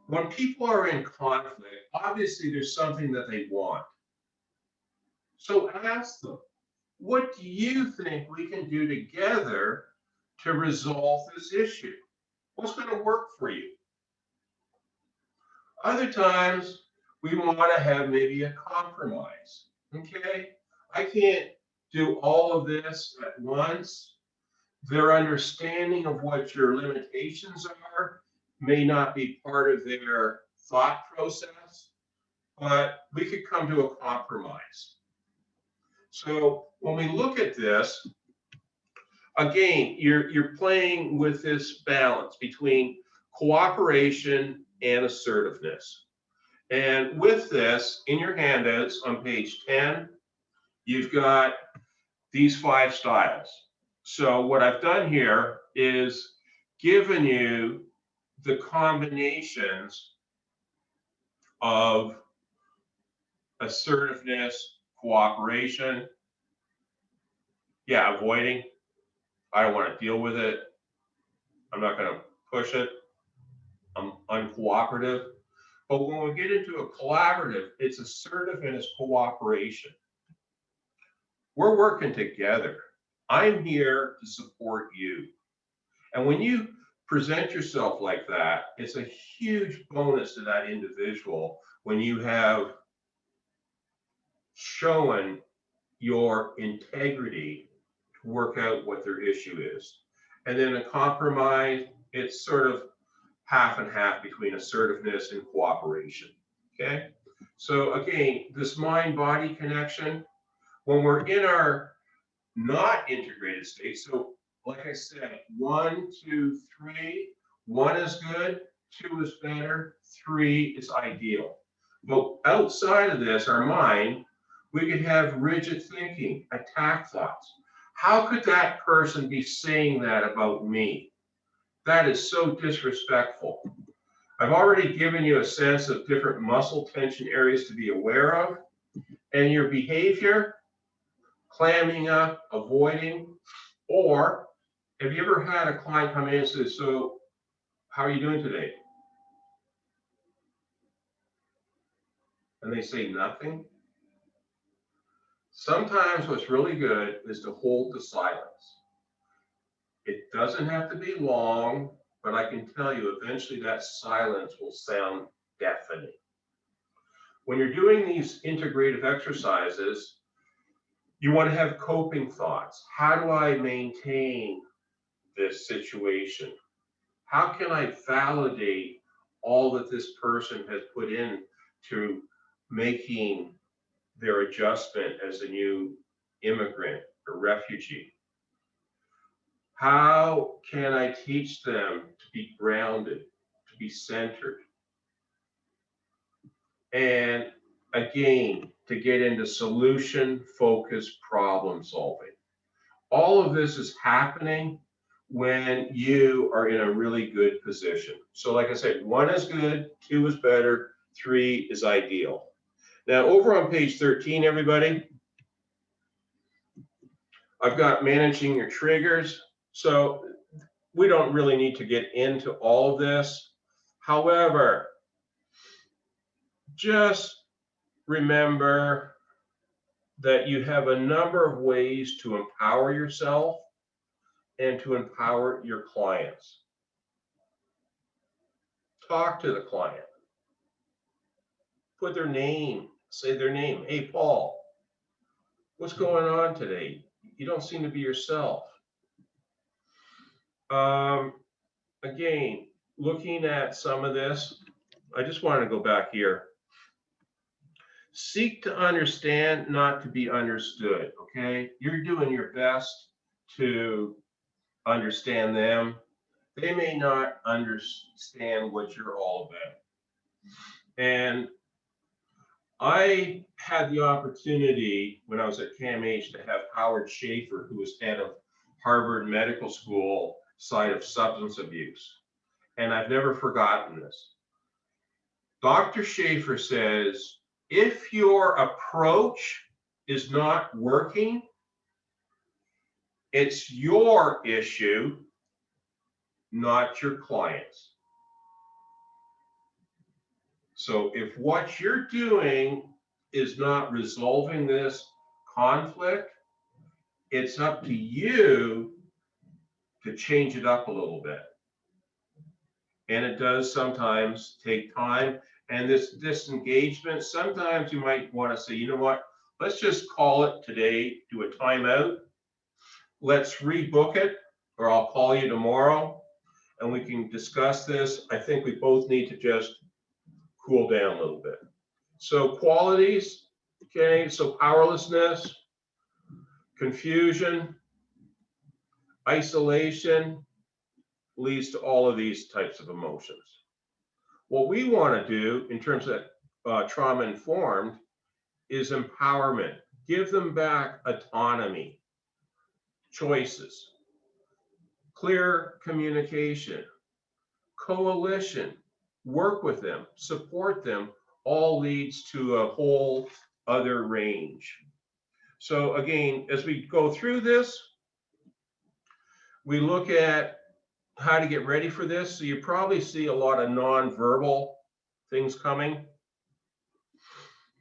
When people are in conflict, obviously there's something that they want. So ask them, what do you think we can do together to resolve this issue? What's going to work for you? Other times, we want to have maybe a compromise. Okay, I can't do all of this at once. Their understanding of what your limitations are may not be part of their thought process, but we could come to a compromise. So when we look at this, again, you're playing with this balance between cooperation and assertiveness. And with this, in your handouts on page 10, you've got these 5 styles. So what I've done here is given you the combinations of assertiveness, cooperation. Yeah, avoiding. I don't want to deal with it. I'm not going to push it. I'm uncooperative. But when we get into a collaborative, it's assertive and it's cooperation. We're working together. I'm here to support you. And when you present yourself like that, it's a huge bonus to that individual when you have shown your integrity to work out what their issue is. And then a compromise, it's sort of half and half between assertiveness and cooperation. Okay, so again, this mind-body connection, when we're in our not integrated state, so like I said, 1, 2, 3, 1 is good, 2 is better, 3 is ideal. But outside of this, our mind, we could have rigid thinking, attack thoughts. How could that person be saying that about me? That is so disrespectful. I've already given you a sense of different muscle tension areas to be aware of, and your behavior, clamming up, avoiding, or have you ever had a client come in and say, so how are you doing today? And they say nothing. Sometimes what's really good is to hold the silence. It doesn't have to be long, but I can tell you eventually that silence will sound deafening. When you're doing these integrative exercises, you want to have coping thoughts. How do I maintain this situation? How can I validate all that this person has put in to making their adjustment as a new immigrant or refugee? How can I teach them to be grounded, to be centered? And again, to get into solution-focused problem solving. All of this is happening when you are in a really good position. So like I said, 1 is good, 2 is better, 3 is ideal. Now over on page 13, everybody, I've got managing your triggers. So we don't really need to get into all of this. However, just remember that you have a number of ways to empower yourself and to empower your clients. Talk to the client. Put their name, say their name. Hey, Paul, what's going on today? You don't seem to be yourself. Again, looking at some of this, I just want to go back here. Seek to understand, not to be understood, okay? You're doing your best to understand them. They may not understand what you're all about. And I had the opportunity when I was at CAMH to have Howard Schaefer, who was head of Harvard Medical School side of substance abuse. And I've never forgotten this. Dr. Schaefer says, if your approach is not working, it's your issue, not your client's. So if what you're doing is not resolving this conflict, it's up to you to change it up a little bit. And it does sometimes take time. And this disengagement, sometimes you might want to say, you know what, let's just call it today, do a timeout. Let's rebook it, or I'll call you tomorrow and we can discuss this. I think we both need to just cool down a little bit. So qualities, okay, so powerlessness, confusion, isolation leads to all of these types of emotions. What we want to do in terms of trauma informed is empowerment. Give them back autonomy, choices, clear communication, coalition, work with them, support them, all leads to a whole other range. So again, as we go through this, we look at how to get ready for this. So you probably see a lot of nonverbal things coming.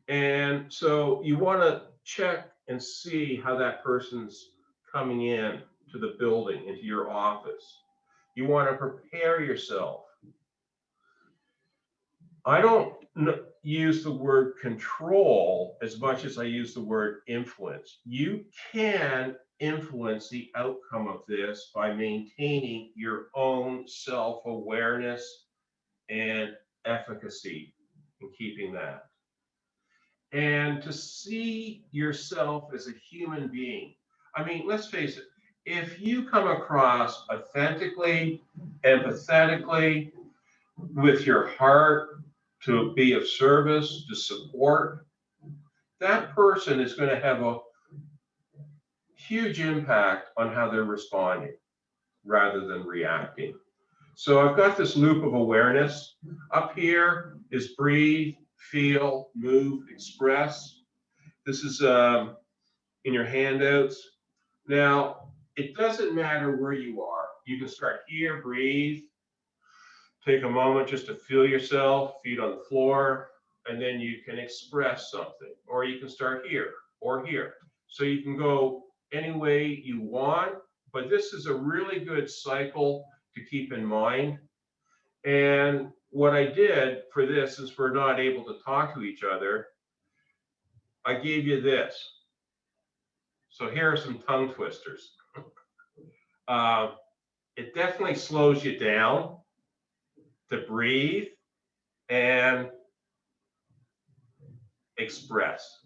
And so you want to check and see how that person's coming in to the building, into your office. You want to prepare yourself. I don't use the word control as much as I use the word influence. You can influence the outcome of this by maintaining your own self-awareness and efficacy in keeping that. And to see yourself as a human being. I mean, let's face it, if you come across authentically, empathetically, with your heart to be of service, to support, that person is going to have a huge impact on how they're responding rather than reacting. So I've got this loop of awareness. Up here is breathe, feel, move, express. This is in your handouts. Now, it doesn't matter where you are. You can start here, breathe. Take a moment just to feel yourself, feet on the floor, and then you can express something. Or you can start here or here. So you can go any way you want, but this is a really good cycle to keep in mind. And what I did for this, since we're not able to talk to each other, I gave you this. So here are some tongue twisters. It definitely slows you down to breathe and express.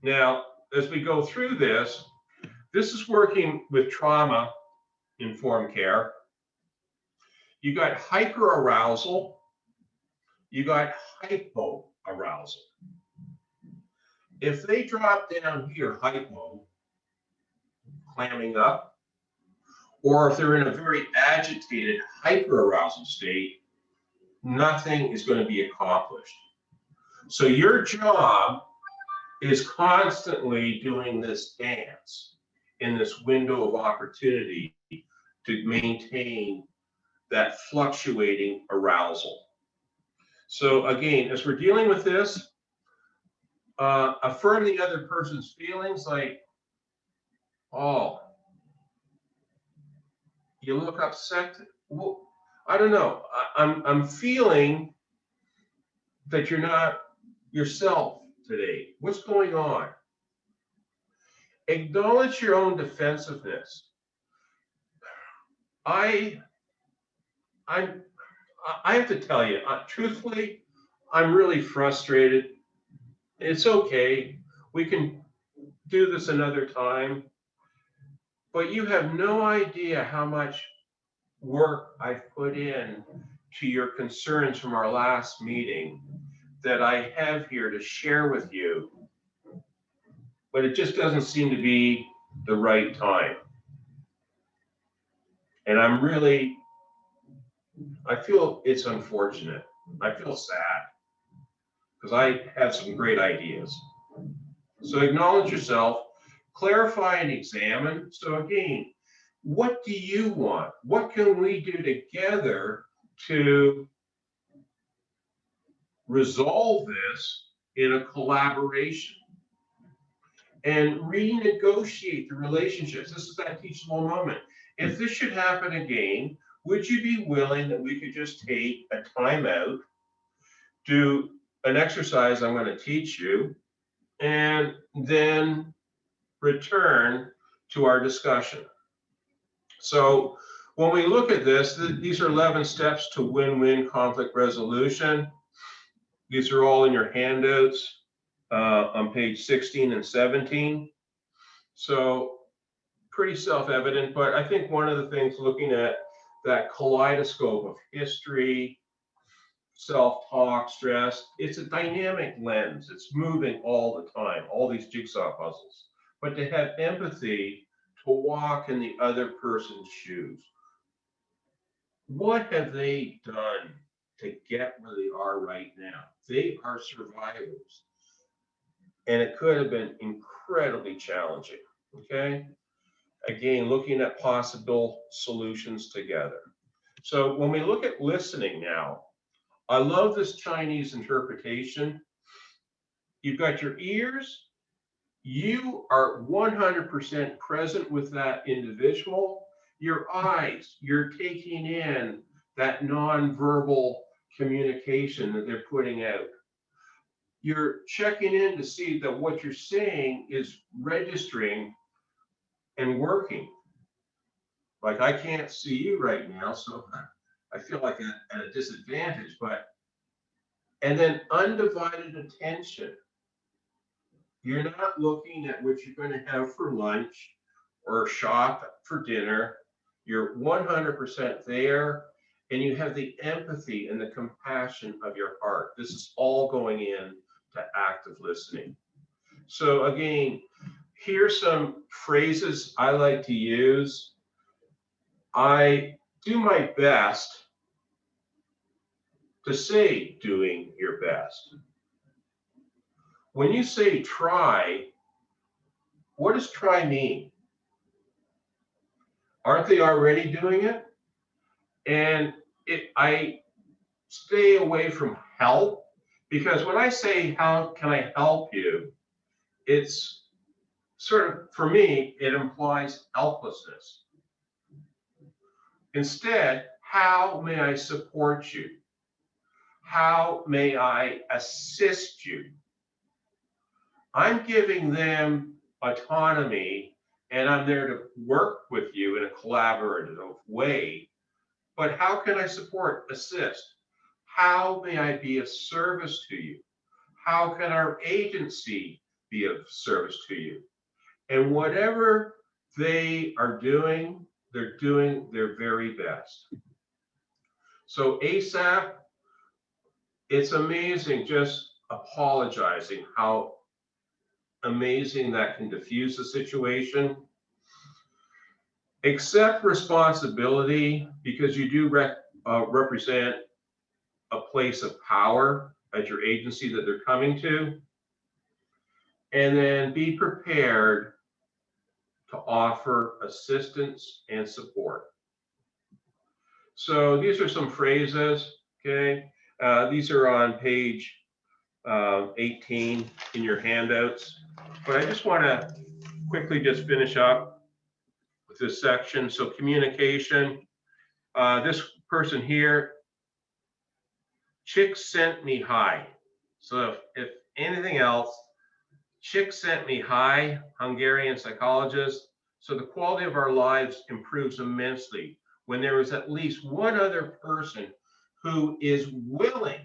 Now, as we go through this, this is working with trauma-informed care. You got hyper-arousal, you got hypo-arousal. If they drop down here, hypo, clamming up, or if they're in a very agitated hyper-arousal state, nothing is going to be accomplished. So your job is constantly doing this dance in this window of opportunity to maintain that fluctuating arousal. So again, as we're dealing with this, affirm the other person's feelings, like, oh, you look upset. Well, I don't know. I'm feeling that you're not yourself today. What's going on? Acknowledge your own defensiveness. I have to tell you, truthfully, I'm really frustrated. It's okay. We can do this another time. But you have no idea how much work I've put in to your concerns from our last meeting that I have here to share with you. But it just doesn't seem to be the right time. And I feel it's unfortunate. I feel sad because I have some great ideas. So acknowledge yourself, clarify and examine. So again, what do you want? What can we do together to resolve this in a collaboration? And renegotiate the relationships. This is that teachable moment. If this should happen again, would you be willing that we could just take a time out, do an exercise I'm going to teach you, and then return to our discussion? So when we look at this, these are 11 steps to win-win conflict resolution. These are all in your handouts on page 16 and 17. So pretty self-evident, but I think one of the things, looking at that kaleidoscope of history, self-talk, stress, it's a dynamic lens. It's moving all the time, all these jigsaw puzzles. But to have empathy, to walk in the other person's shoes. What have they done to get where they are right now? They are survivors. And it could have been incredibly challenging, okay? Again, looking at possible solutions together. So when we look at listening now, I love this Chinese interpretation. You've got your ears. You are 100% present with that individual. Your eyes, you're taking in that nonverbal communication that they're putting out. You're checking in to see that what you're saying is registering and working. Like, I can't see you right now, so I feel like at a disadvantage, and then undivided attention. You're not looking at what you're going to have for lunch or shop for dinner. You're 100% there, and you have the empathy and the compassion of your heart. This is all going in to active listening. So again, here's some phrases I like to use. I do my best to say doing your best. When you say try, what does try mean? Aren't they already doing it? And I stay away from help, because when I say, how can I help you? It's sort of, for me, it implies helplessness. Instead, how may I support you? How may I assist you? I'm giving them autonomy, and I'm there to work with you in a collaborative way. But how can I support, assist? How may I be of service to you? How can our agency be of service to you? And whatever they are doing, they're doing their very best. So ASAP, it's amazing just apologizing, how amazing that can diffuse the situation. Accept responsibility, because you do represent a place of power at your agency that they're coming to. And then be prepared to offer assistance and support. So these are some phrases, okay? These are on page 18 in your handouts. But I just want to quickly just finish up with this section. So communication, this person here, Chick sent me hi. So if anything else, Chick sent me hi, Hungarian psychologist. So the quality of our lives improves immensely when there is at least one other person who is willing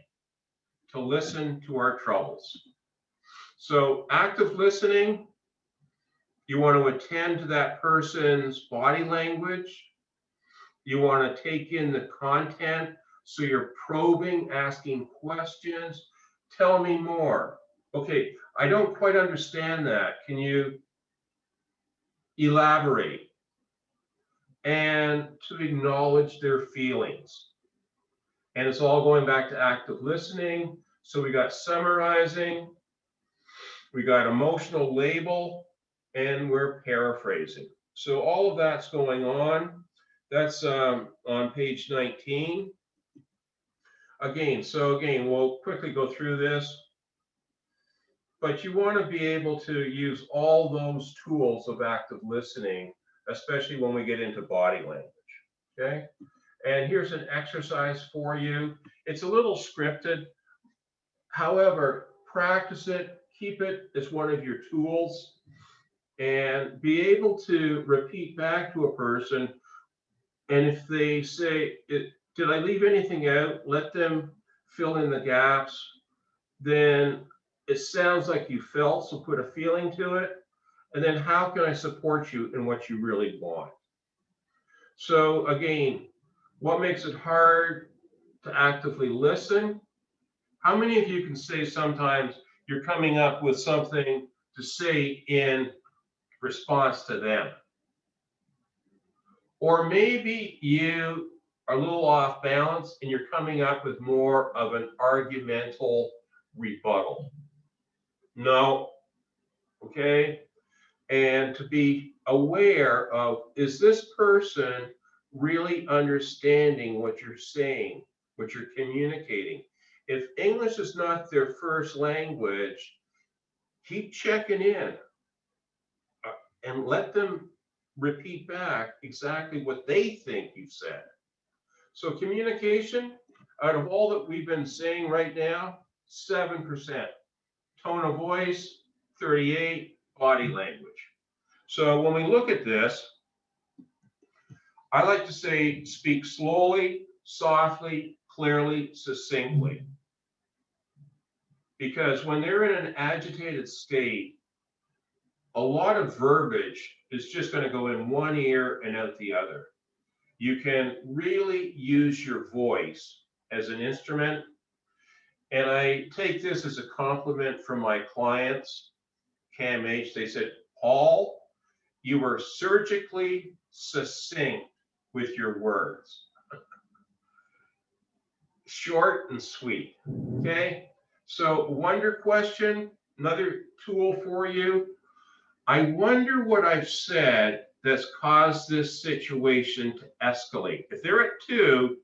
to listen to our troubles. So active listening, you want to attend to that person's body language. You want to take in the content. So you're probing, asking questions. Tell me more. Okay, I don't quite understand that. Can you elaborate? And to acknowledge their feelings. And it's all going back to active listening. So we got summarizing, we got emotional label, and we're paraphrasing. So all of that's going on. That's on page 19. Again, we'll quickly go through this. But you want to be able to use all those tools of active listening, especially when we get into body language, okay? And here's an exercise for you. It's a little scripted. However, practice it, keep it as one of your tools, and be able to repeat back to a person. And if they say, did I leave anything out? Let them fill in the gaps. Then it sounds like you felt, so put a feeling to it. And then how can I support you in what you really want? So again, what makes it hard to actively listen? How many of you can say sometimes you're coming up with something to say in response to them? Or maybe you are a little off balance and you're coming up with more of an argumental rebuttal. No, okay? And to be aware of, is this person really understanding what you're saying, what you're communicating? If English is not their first language, keep checking in and let them repeat back exactly what they think you said. So communication, out of all that we've been saying right now, 7%. Tone of voice, 38, body language. So when we look at this, I like to say speak slowly, softly, clearly, succinctly. Because when they're in an agitated state, a lot of verbiage is just going to go in one ear and out the other. You can really use your voice as an instrument. And I take this as a compliment from my clients, CAMH. They said, Paul, you were surgically succinct with your words. Short and sweet, okay? So wonder question, another tool for you. I wonder what I've said that's caused this situation to escalate. If they're at 2,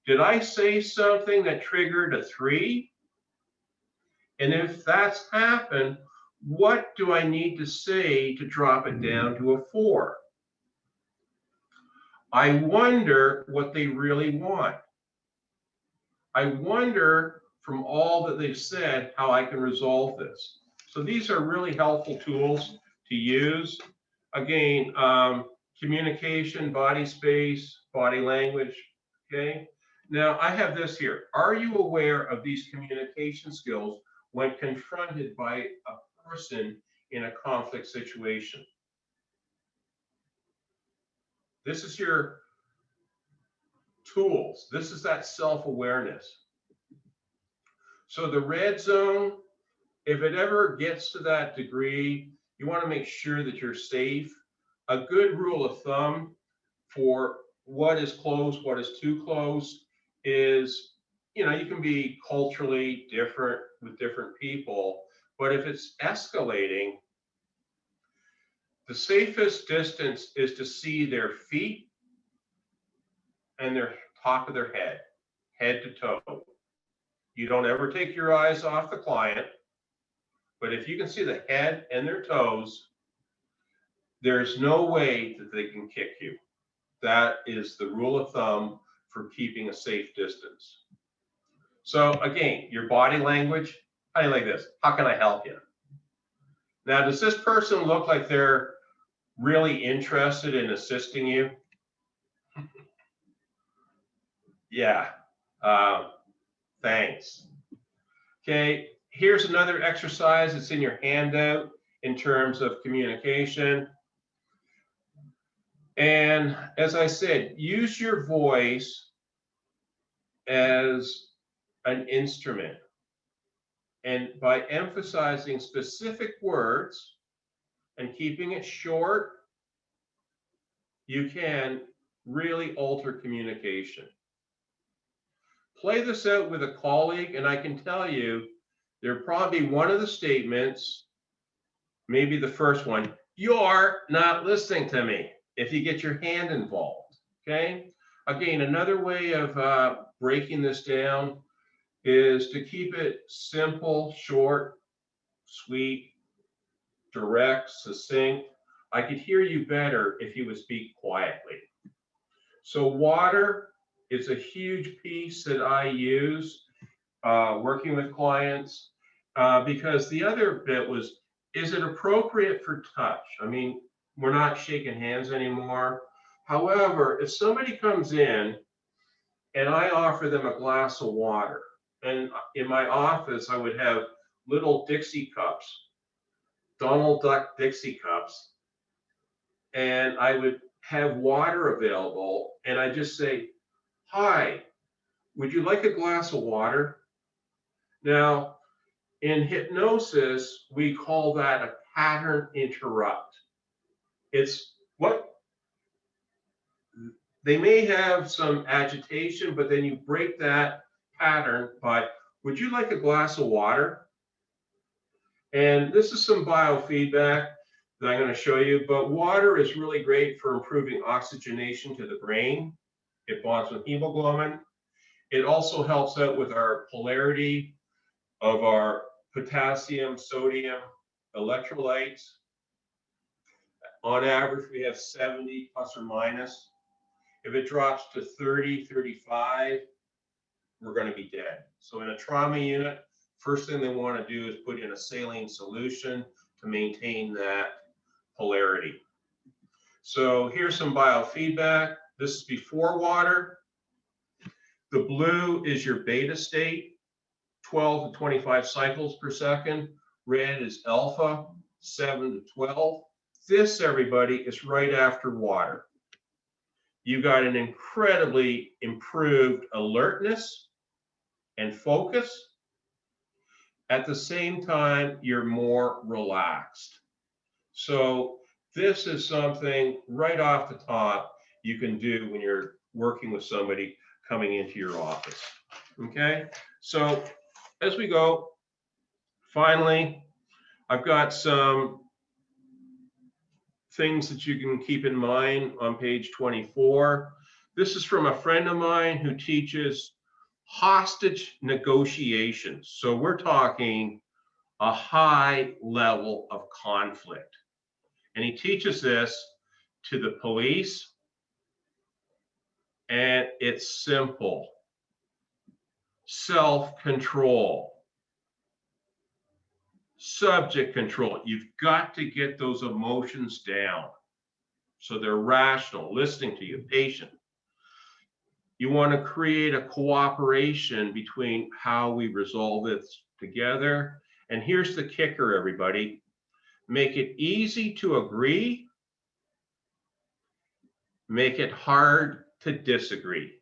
did I say something that triggered a 3? And if that's happened, what do I need to say to drop it down to a 4? I wonder what they really want. I wonder from all that they've said how I can resolve this. So these are really helpful tools to use. Again, communication, body space, body language, okay? Now I have this here. Are you aware of these communication skills when confronted by a person in a conflict situation? This is your tools. This is that self-awareness. So the red zone, if it ever gets to that degree, you want to make sure that you're safe. A good rule of thumb for what is close, what is too close is, you can be culturally different with different people, but if it's escalating, the safest distance is to see their feet and their top of their head to toe. You don't ever take your eyes off the client, but if you can see the head and their toes, there's no way that they can kick you. That is the rule of thumb for keeping a safe distance. So again, your body language, how do you like this? How can I help you? Now, does this person look like they're really interested in assisting you? Yeah, thanks. Okay, here's another exercise that's in your handout in terms of communication. And as I said, use your voice as an instrument. And by emphasizing specific words and keeping it short, you can really alter communication. Play this out with a colleague, and I can tell you, there'll probably be one of the statements, maybe the first one, you're not listening to me, if you get your hand involved, okay? Again, another way of breaking this down is to keep it simple, short, sweet, direct, succinct. I could hear you better if you would speak quietly. So water is a huge piece that I use working with clients because the other bit was, is it appropriate for touch? I mean, we're not shaking hands anymore. However, if somebody comes in and I offer them a glass of water, and in my office, I would have little Dixie cups, Donald Duck Dixie cups, and I would have water available, and I just say, hi, would you like a glass of water? Now, in hypnosis, we call that a pattern interrupt. It's what they may have some agitation, but then you break that pattern by, would you like a glass of water? And this is some biofeedback that I'm going to show you, but water is really great for improving oxygenation to the brain. It bonds with hemoglobin. It also helps out with our polarity of our potassium, sodium, electrolytes. On average, we have 70 plus or minus. If it drops to 30, 35, we're going to be dead. So in a trauma unit, first thing they want to do is put in a saline solution to maintain that polarity. So here's some biofeedback. This is before water. The blue is your beta state, 12 to 25 cycles per second. Red is alpha, 7 to 12. This, everybody, is right after water. You got an incredibly improved alertness and focus. At the same time, you're more relaxed. So this is something right off the top you can do when you're working with somebody coming into your office. Okay, so as we go, finally, I've got some things that you can keep in mind on page 24. This is from a friend of mine who teaches hostage negotiations. So we're talking a high level of conflict. And he teaches this to the police, and it's simple. Self-control, subject control. You've got to get those emotions down so they're rational, listening to you, patient. You want to create a cooperation between how we resolve this together. And here's the kicker, everybody. Make it easy to agree. Make it hard to disagree.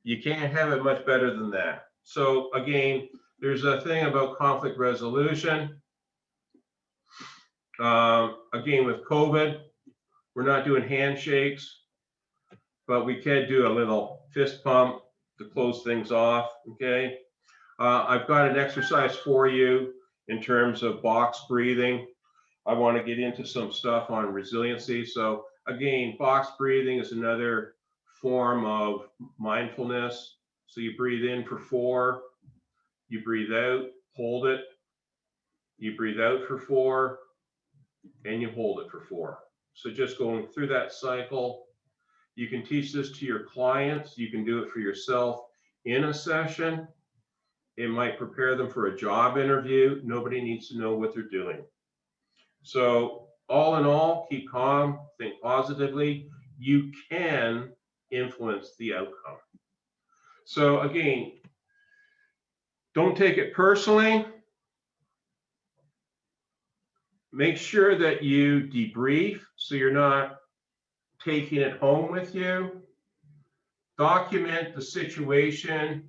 You can't have it much better than that. So again, there's a thing about conflict resolution. Again, with COVID, we're not doing handshakes, but we can do a little fist pump to close things off, okay? I've got an exercise for you in terms of box breathing. I want to get into some stuff on resiliency. So again, box breathing is another form of mindfulness. So you breathe in for 4, you breathe out, hold it, you breathe out for 4, and you hold it for 4. So just going through that cycle. You can teach this to your clients. You can do it for yourself in a session. It might prepare them for a job interview. Nobody needs to know what they're doing. So all in all, keep calm, think positively. You can influence the outcome. So again, don't take it personally. Make sure that you debrief so you're not taking it home with you. Document the situation.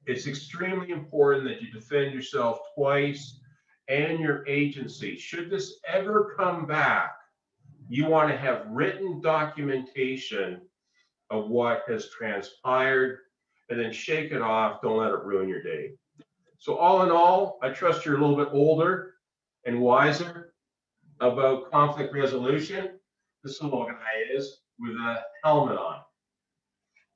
It's extremely important that you defend yourself twice and your agency. Should this ever come back, you want to have written documentation of what has transpired, and then shake it off. Don't let it ruin your day. So all in all, I trust you're a little bit older and wiser about conflict resolution. This little guy is with a helmet on.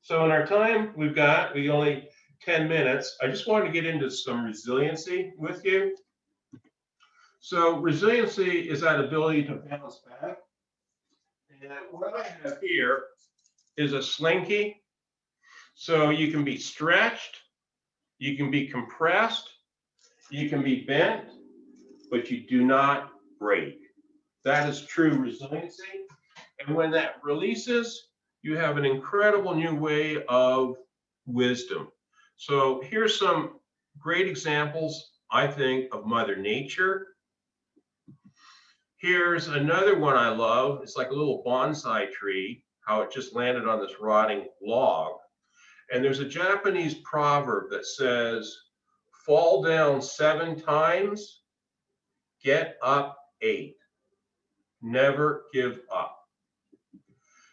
So in our time we only 10 minutes. I just wanted to get into some resiliency with you. So resiliency is that ability to bounce back. And what I have here is a slinky. So you can be stretched, you can be compressed, you can be bent, but you do not break. That is true resiliency. And when that releases, you have an incredible new way of wisdom. So here's some great examples, I think, of Mother Nature. Here's another one I love. It's like a little bonsai tree, how it just landed on this rotting log. And there's a Japanese proverb that says, fall down 7 times, get up 8. Never give up.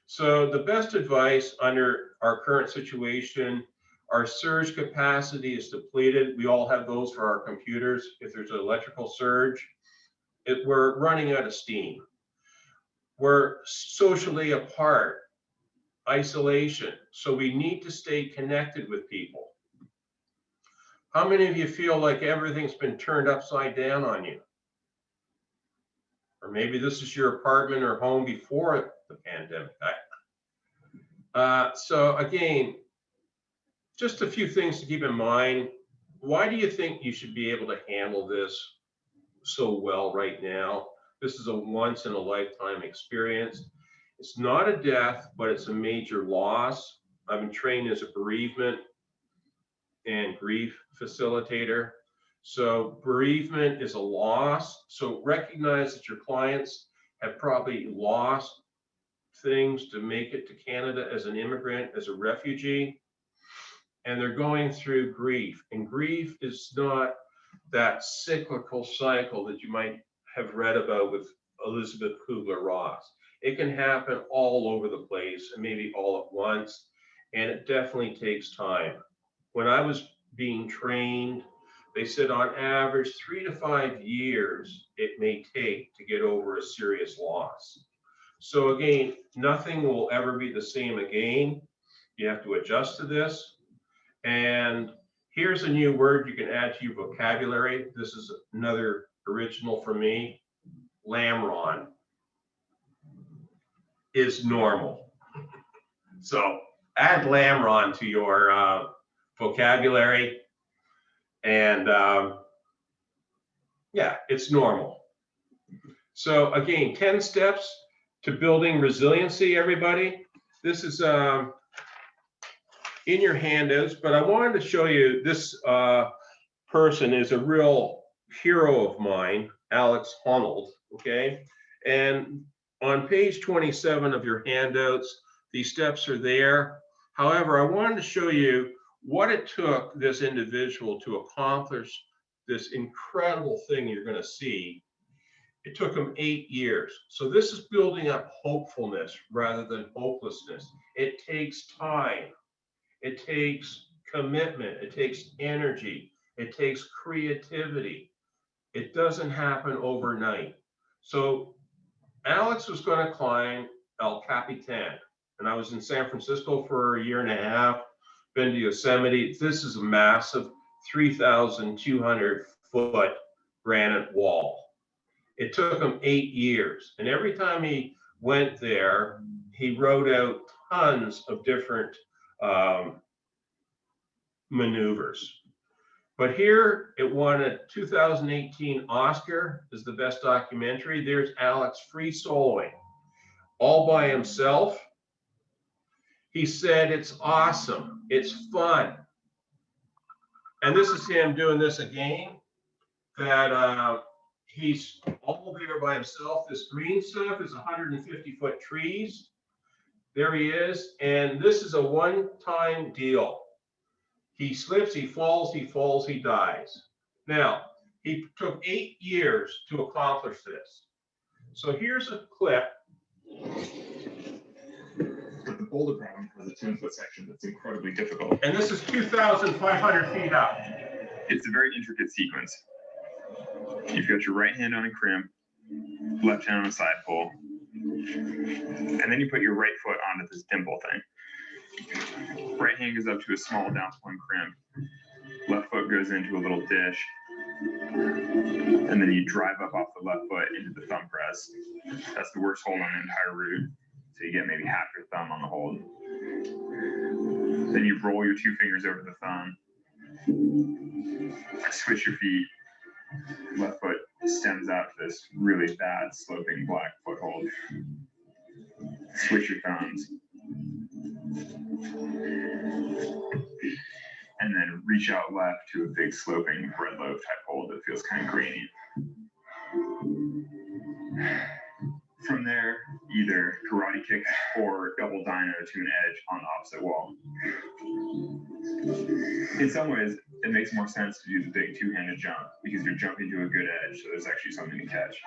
So the best advice under our current situation, our surge capacity is depleted. We all have those for our computers. If there's an electrical surge, we're running out of steam. We're socially apart, isolation. So we need to stay connected with people. How many of you feel like everything's been turned upside down on you? Or maybe this is your apartment or home before the pandemic. So again, just a few things to keep in mind. Why do you think you should be able to handle this so well right now? This is a once in a lifetime experience. It's not a death, but it's a major loss. I've been trained as a bereavement and grief facilitator. So bereavement is a loss. So recognize that your clients have probably lost things to make it to Canada as an immigrant, as a refugee, and they're going through grief. And grief is not that cyclical cycle that you might have read about with Elizabeth Kubler-Ross. It can happen all over the place and maybe all at once, and it definitely takes time. When I was being trained, they said on average 3 to 5 years it may take to get over a serious loss. So again, nothing will ever be the same again. You have to adjust to this. And here's a new word you can add to your vocabulary. This is another original for me. Lamron is normal. So add Lamron to your vocabulary. And yeah, it's normal. So again, 10 steps to building resiliency, everybody. This is in your handouts, but I wanted to show you this person is a real hero of mine, Alex Honnold, okay? And on page 27 of your handouts, these steps are there. However, I wanted to show you what it took this individual to accomplish this incredible thing you're going to see. It took him 8 years. So this is building up hopefulness rather than hopelessness. It takes time. It takes commitment. It takes energy. It takes creativity. It doesn't happen overnight. So Alex was going to climb El Capitan. And I was in San Francisco for a year and a half, been to Yosemite. This is a massive 3,200 foot granite wall. It took him 8 years. And every time he went there, he wrote out tons of different maneuvers. But here it won a 2018 Oscar as the best documentary. There's Alex free soloing all by himself. He said it's awesome, it's fun. And this is him doing this again, that he's all there by himself. This green stuff is 150-foot trees. There he is. And this is a one-time deal. He slips, he falls, he dies. Now, he took 8 years to accomplish this. So here's a clip. But the boulder problem has a 10-foot section that's incredibly difficult. And this is 2,500 feet up. It's a very intricate sequence. You've got your right hand on a crimp, left hand on a side pull, and then you put your right foot onto this dimple thing. Right hand goes up to a small down one crimp, left foot goes into a little dish, and then you drive up off the left foot into the thumb press. That's the worst hold on the entire route. So you get maybe half your thumb on the hold. Then you roll your 2 fingers over the thumb, switch your feet, left foot stems out to this really bad sloping black foothold. Switch your thumbs. And then reach out left to a big sloping bread loaf type hold that feels kind of grainy. From there, either karate kick or double dino to an edge on the opposite wall. In some ways, it makes more sense to do the big two-handed jump because you're jumping to a good edge, so there's actually something to catch.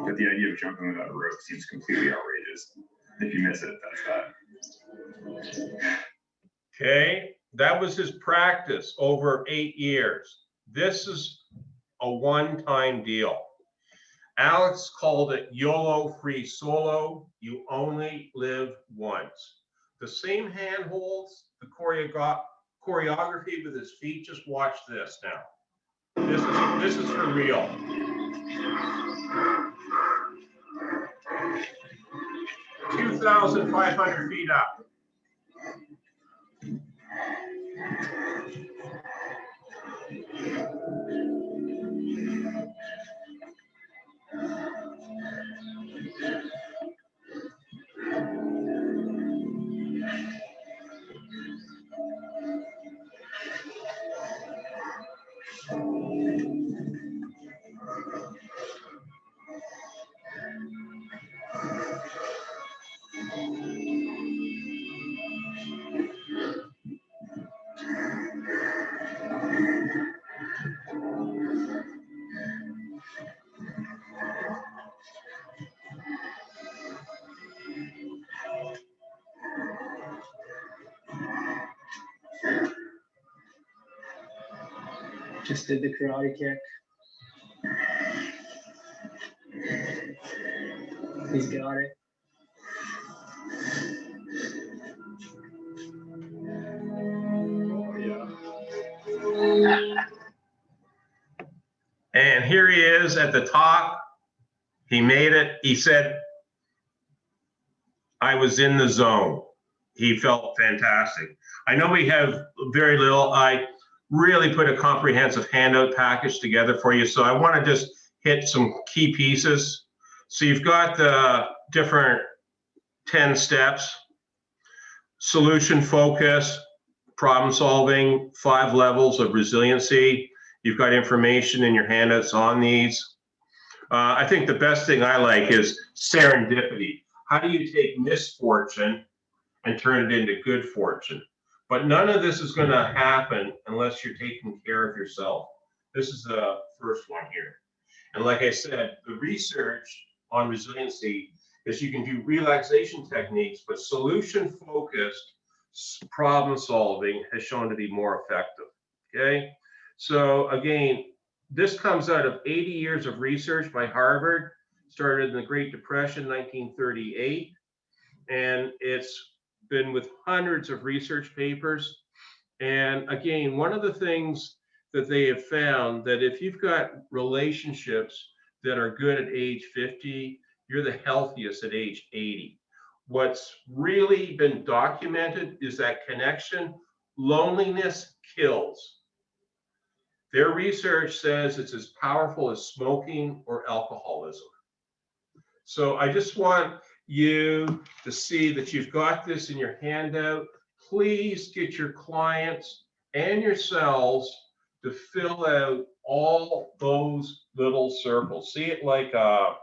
But the idea of jumping without a rope seems completely outrageous. If you miss it, that's that. Okay, that was his practice over 8 years. This is a one-time deal. Alex called it YOLO free solo. You only live once. The same hand holds, the choreography with his feet. Just watch this now. This is for real. $2,500 feet up. Just did the karate kick. He's got it. And here he is at the top. He made it. He said, I was in the zone. He felt fantastic. I know we have very little. I really put a comprehensive handout package together for you. So I want to just hit some key pieces. So you've got the different 10 steps: solution focus, problem solving, 5 levels of resiliency. You've got information in your handouts on these. I think the best thing I like is serendipity. How do you take misfortune and turn it into good fortune? But none of this is going to happen unless you're taking care of yourself. This is the first one here. And like I said, the research on resiliency is you can do relaxation techniques, but solution-focused problem solving has shown to be more effective. Okay? So again, this comes out of 80 years of research by Harvard, started in the Great Depression, 1938, and it's been with hundreds of research papers. And again, one of the things that they have found that if you've got relationships that are good at age 50, you're the healthiest at age 80. What's really been documented is that connection, loneliness kills. Their research says it's as powerful as smoking or alcoholism. So I just want you to see that you've got this in your handout. Please get your clients and yourselves to fill out all those little circles. See it like a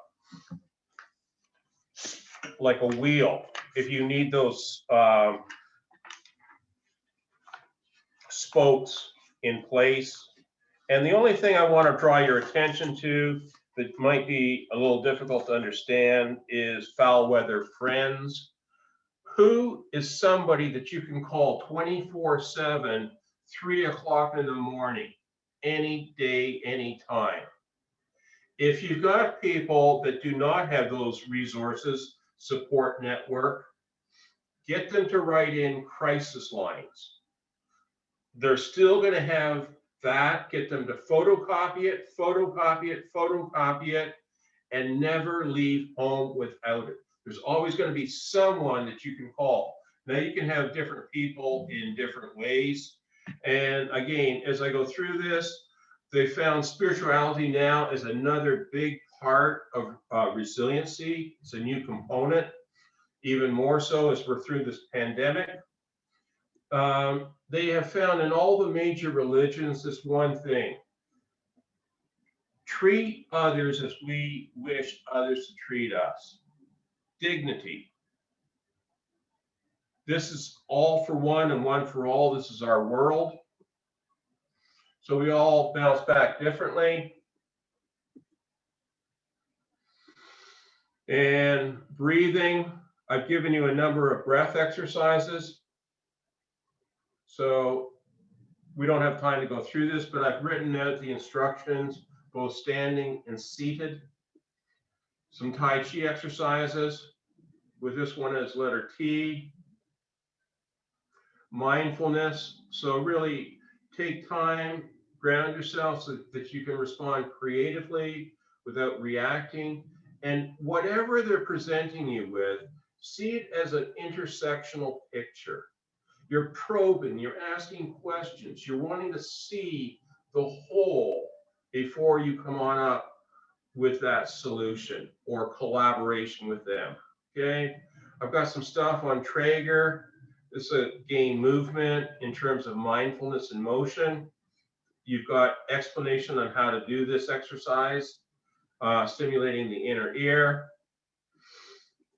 wheel. If you need those spokes in place. And the only thing I want to draw your attention to that might be a little difficult to understand is foul weather friends. Who is somebody that you can call 24/7, 3 o'clock in the morning, any day, any time? If you've got people that do not have those resources, support network, get them to write in crisis lines. They're still going to have that. Get them to photocopy it, photocopy it, photocopy it, and never leave home without it. There's always going to be someone that you can call. Now you can have different people in different ways. And again, as I go through this, they found spirituality now is another big part of resiliency. It's a new component, even more so as we're through this pandemic. They have found in all the major religions this one thing: treat others as we wish others to treat us. Dignity. This is all for one and one for all. This is our world. So we all bounce back differently. And breathing. I've given you a number of breath exercises. So we don't have time to go through this, but I've written out the instructions, both standing and seated. Some Tai Chi exercises. With this one as letter T. Mindfulness. So really take time, ground yourself so that you can respond creatively without reacting. And whatever they're presenting you with, see it as an intersectional picture. You're probing, you're asking questions, you're wanting to see the whole before you come on up with that solution or collaboration with them. Okay, I've got some stuff on Traeger. This is again movement in terms of mindfulness and motion. You've got explanation on how to do this exercise, stimulating the inner ear.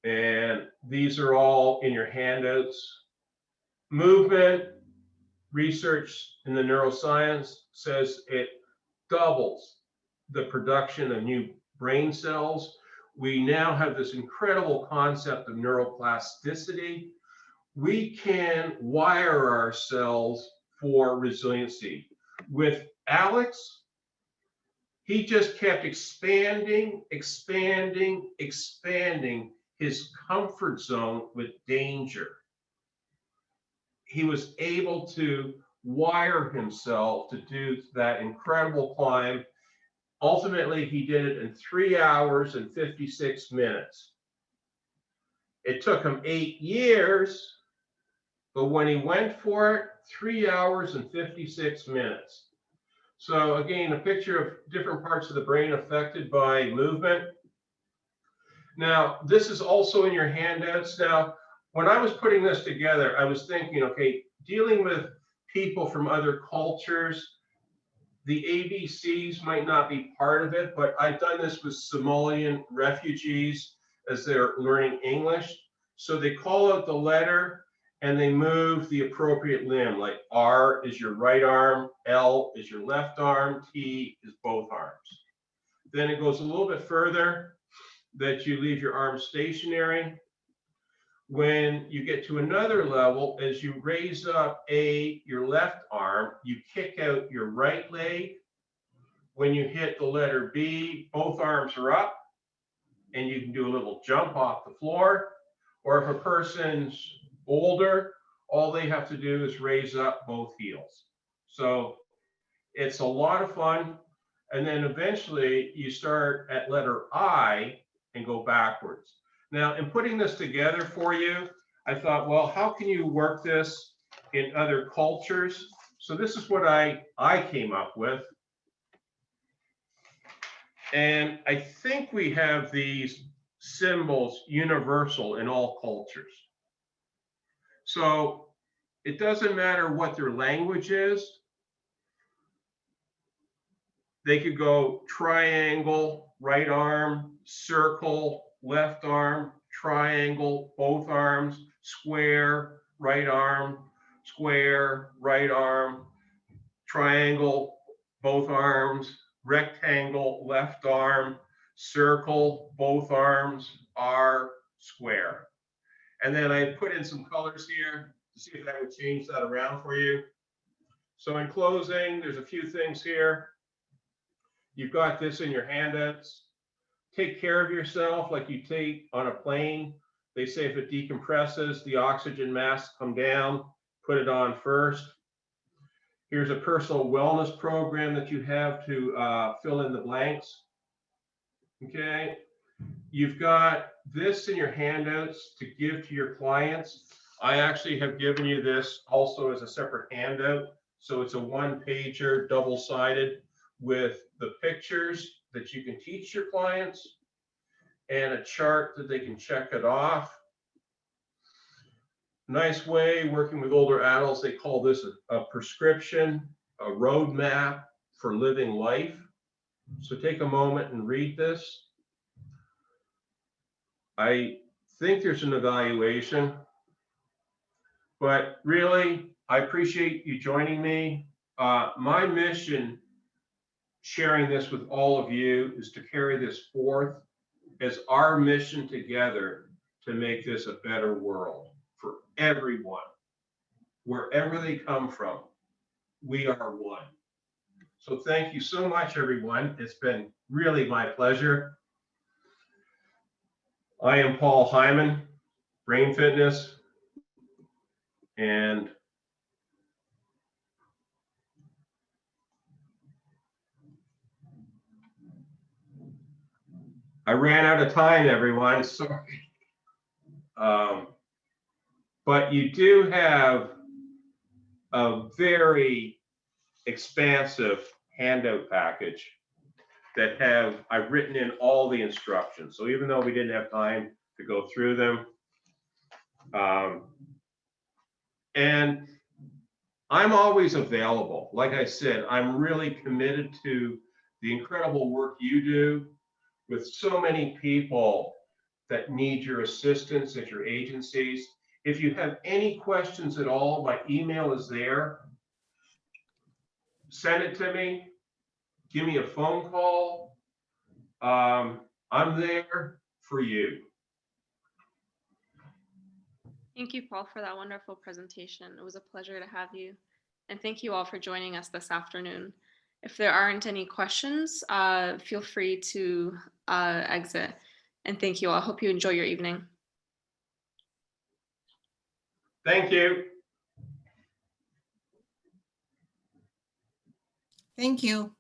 And these are all in your handouts. Movement research in the neuroscience says it doubles the production of new brain cells. We now have this incredible concept of neuroplasticity. We can wire ourselves for resiliency. With Alex, he just kept expanding his comfort zone with danger. He was able to wire himself to do that incredible climb. Ultimately, he did it in 3 hours and 56 minutes. It took him 8 years, but when he went for it, 3 hours and 56 minutes. So again, a picture of different parts of the brain affected by movement. Now, this is also in your handouts. Now, when I was putting this together, I was thinking, okay, dealing with people from other cultures, the ABCs might not be part of it, but I've done this with Somalian refugees as they're learning English. So they call out the letter and they move the appropriate limb, like R is your right arm, L is your left arm, T is both arms. Then it goes a little bit further that you leave your arm stationary. When you get to another level, as you raise up your left arm, you kick out your right leg. When you hit the letter B, both arms are up and you can do a little jump off the floor. Or if a person's older, all they have to do is raise up both heels. So it's a lot of fun. And then eventually you start at letter I and go backwards. Now, in putting this together for you, I thought, well, how can you work this in other cultures? So this is what I came up with. And I think we have these symbols universal in all cultures. So it doesn't matter what their language is. They could go triangle, right arm, circle, left arm, triangle, both arms, square, right arm, square, right arm, triangle, both arms, rectangle, left arm, circle, both arms, R, square. And then I put in some colors here to see if that would change that around for you. So in closing, there's a few things here. You've got this in your handouts. Take care of yourself like you take on a plane. They say if it decompresses, the oxygen masks come down, put it on first. Here's a personal wellness program that you have to fill in the blanks. Okay. You've got this in your handouts to give to your clients. I actually have given you this also as a separate handout. So it's a one-pager, double-sided with the pictures that you can teach your clients and a chart that they can check it off. Nice way, working with older adults, they call this a prescription, a roadmap for living life. So take a moment and read this. I think there's an evaluation, but really, I appreciate you joining me. My mission, sharing this with all of you, is to carry this forth as our mission together to make this a better world for everyone, wherever they come from. We are one. So thank you so much, everyone. It's been really my pleasure. I am Paul Hyman, Brain Fitness, and I ran out of time, everyone, sorry. But you do have a very expansive handout package that I've written in all the instructions. So even though we didn't have time to go through them, and I'm always available. Like I said, I'm really committed to the incredible work you do with so many people that need your assistance at your agencies. If you have any questions at all, my email is there. Send it to me. Give me a phone call. I'm there for you. Thank you, Paul, for that wonderful presentation. It was a pleasure to have you. And thank you all for joining us this afternoon. If there aren't any questions, feel free to exit. And thank you all. I hope you enjoy your evening. Thank you. Thank you.